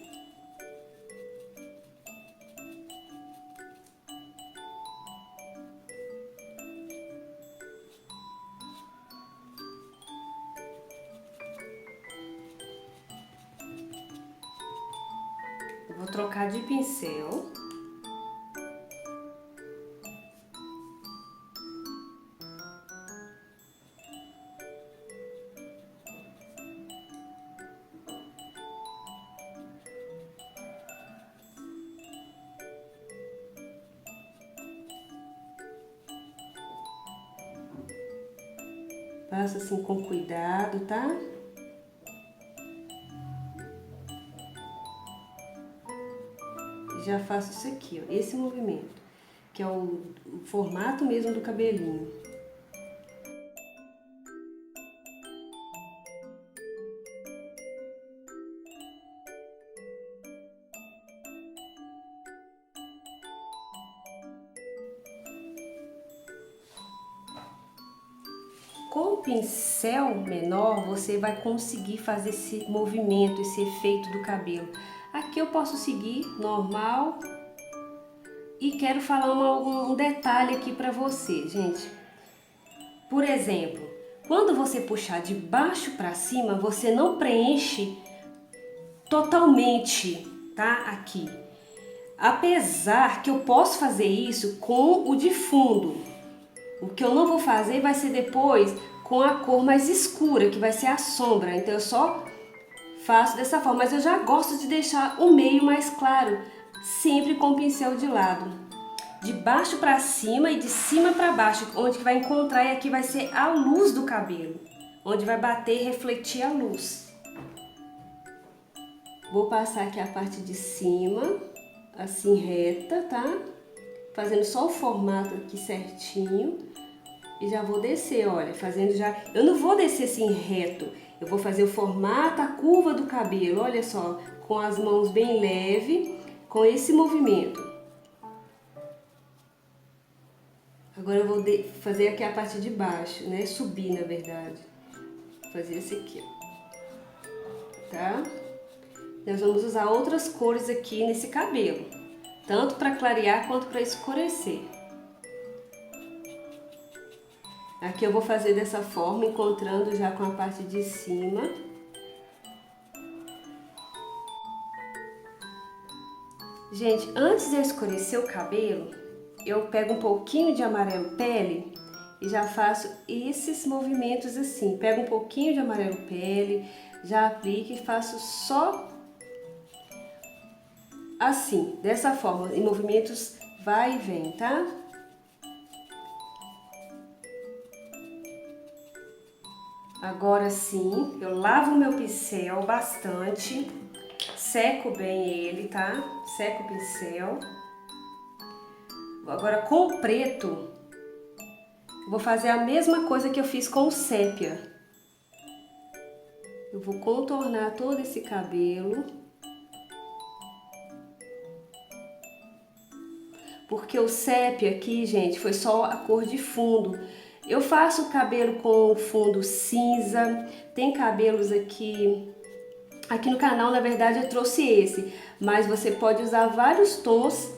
Eu vou trocar de pincel. Passa assim com cuidado, tá? Já faço isso aqui, ó, esse movimento, que é o formato mesmo do cabelinho. com o pincel menor você vai conseguir fazer esse movimento, esse efeito do cabelo. Aqui eu posso seguir normal e quero falar um detalhe aqui para você, gente. Por exemplo, quando você puxar de baixo para cima, você não preenche totalmente, tá? Aqui. Apesar que eu posso fazer isso com o de fundo. O que eu não vou fazer vai ser depois com a cor mais escura, que vai ser a sombra. Então eu só faço dessa forma, mas eu já gosto de deixar o meio mais claro, sempre com o pincel de lado. De baixo para cima e de cima para baixo, onde que vai encontrar, e aqui vai ser a luz do cabelo, onde vai bater e refletir a luz. Vou passar aqui a parte de cima, assim reta, tá? Fazendo só o formato aqui certinho. E já vou descer, olha, fazendo já... Eu não vou descer assim reto, eu vou fazer o formato, a curva do cabelo, olha só, com as mãos bem leve, com esse movimento. Agora eu vou fazer aqui a parte de baixo, né, subir na verdade. Fazer esse aqui, ó. Tá? Nós vamos usar outras cores aqui nesse cabelo, tanto para clarear quanto para escurecer. Aqui eu vou fazer dessa forma, encontrando já com a parte de cima. Gente, antes de eu escurecer o cabelo, eu pego um pouquinho de amarelo pele e já faço esses movimentos assim. Pego um pouquinho de amarelo pele, já aplico e faço só assim, dessa forma, em movimentos vai e vem, tá? Agora sim, eu lavo o meu pincel bastante, seco bem ele, tá? Seco o pincel. Agora com o preto, vou fazer a mesma coisa que eu fiz com o sépia. Eu vou contornar todo esse cabelo. Porque o sépia aqui, gente, foi só a cor de fundo. Eu faço o cabelo com o fundo cinza, tem cabelos aqui no canal, na verdade eu trouxe esse, mas você pode usar vários tons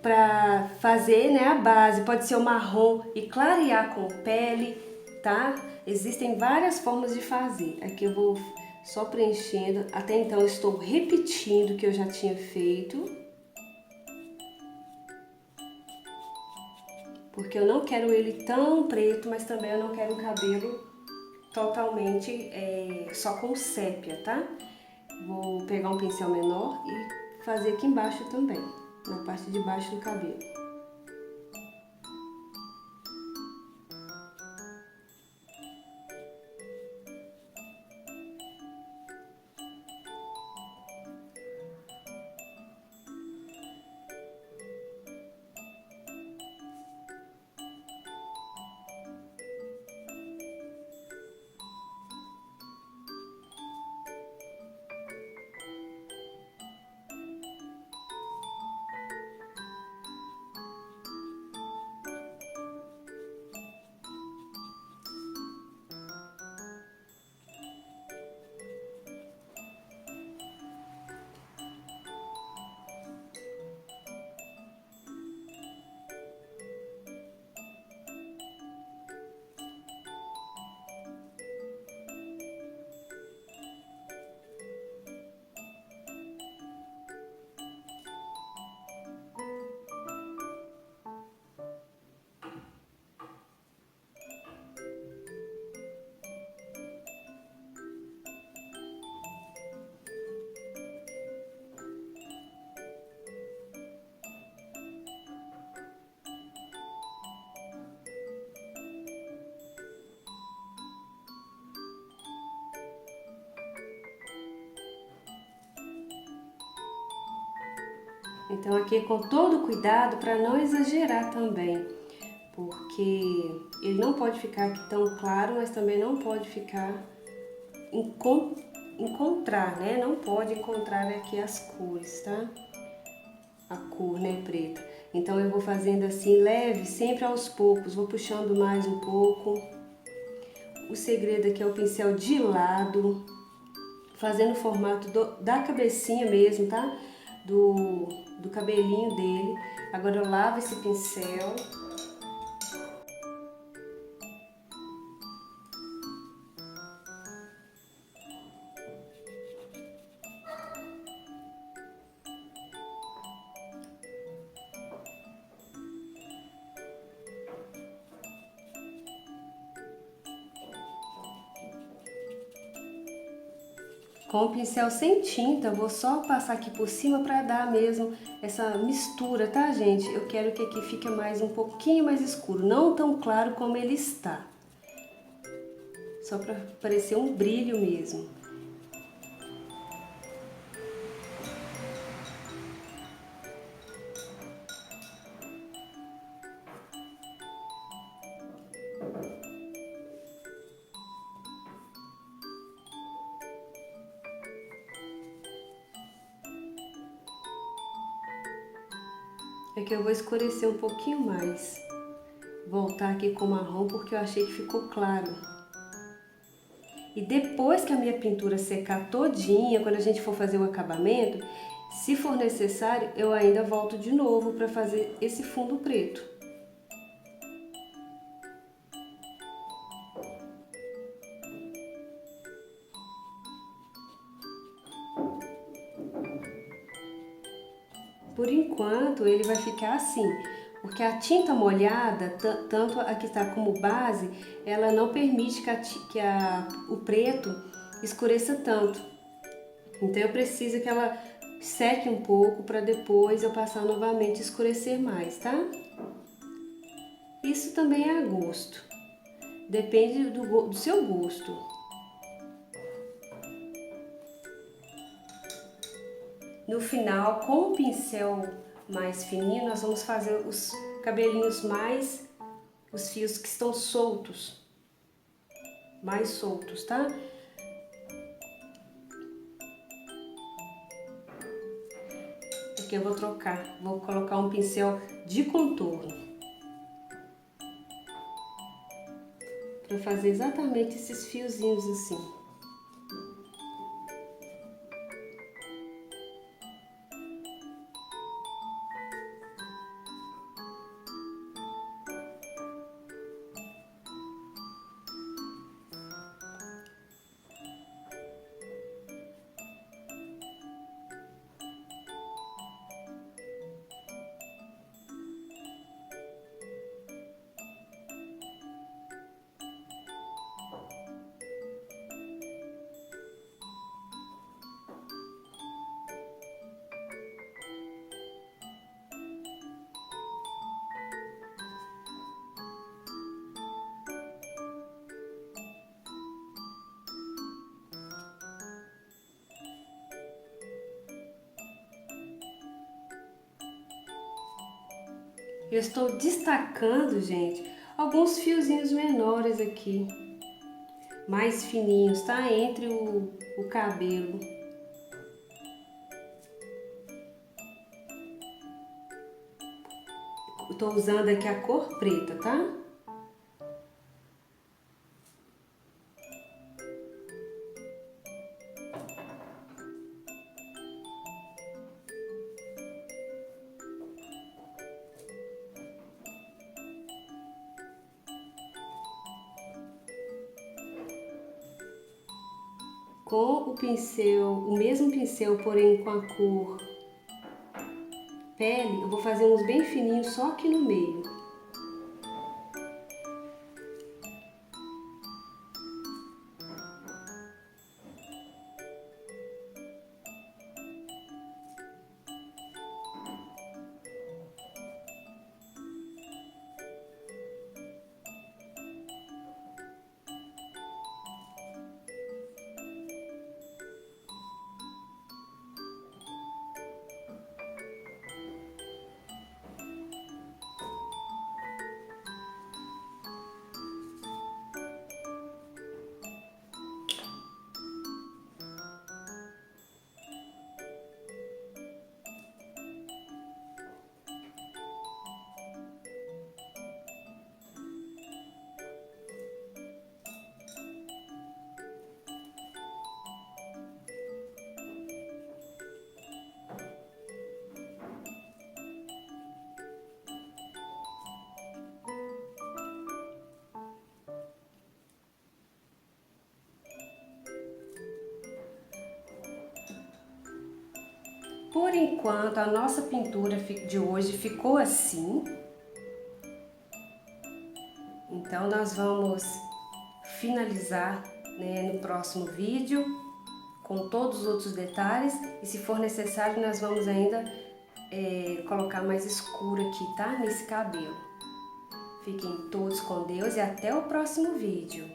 para fazer, né, a base, pode ser o marrom e clarear com pele, tá? Existem várias formas de fazer. Aqui eu vou só preenchendo, até então eu estou repetindo o que eu já tinha feito. Porque eu não quero ele tão preto, mas também eu não quero o cabelo totalmente só com sépia, tá? Vou pegar um pincel menor e fazer aqui embaixo também, na parte de baixo do cabelo. Então aqui com todo cuidado para não exagerar também, porque ele não pode ficar aqui tão claro, mas também não pode ficar encontrar, né? Não pode encontrar aqui as cores, tá? A cor, né, preta. Então eu vou fazendo assim leve, sempre aos poucos, vou puxando mais um pouco o segredo aqui é o pincel de lado, fazendo o formato da cabecinha mesmo, tá? Do cabelinho dele. Agora eu lavo esse pincel. Com o pincel sem tinta, vou só passar aqui por cima para dar mesmo essa mistura, tá, gente? Eu quero que aqui fique mais um pouquinho mais escuro, não tão claro como ele está. Só para parecer um brilho mesmo. Aqui eu vou escurecer um pouquinho mais. Voltar aqui com o marrom porque eu achei que ficou claro. E depois que a minha pintura secar todinha, quando a gente for fazer o acabamento, se for necessário, eu ainda volto de novo para fazer esse fundo preto. Por enquanto ele vai ficar assim, porque a tinta molhada, tanto a que está como base, ela não permite que o preto escureça tanto. Então eu preciso que ela seque um pouco para depois eu passar novamente e escurecer mais, tá? Isso também é a gosto, depende do seu gosto. No final, com o pincel mais fininho, nós vamos fazer os cabelinhos os fios que estão soltos, mais soltos, tá? Aqui eu vou trocar, vou colocar um pincel de contorno, para fazer exatamente esses fiozinhos assim. Eu estou destacando, gente, alguns fiozinhos menores aqui, mais fininhos, tá? Entre o cabelo. Estou usando aqui a cor preta, tá? Com o pincel, o mesmo pincel, porém com a cor pele, eu vou fazer uns bem fininhos só aqui no meio. Por enquanto, a nossa pintura de hoje ficou assim. Então, nós vamos finalizar, né, no próximo vídeo com todos os outros detalhes. E se for necessário, nós vamos ainda colocar mais escuro aqui, tá? Nesse cabelo. Fiquem todos com Deus e até o próximo vídeo.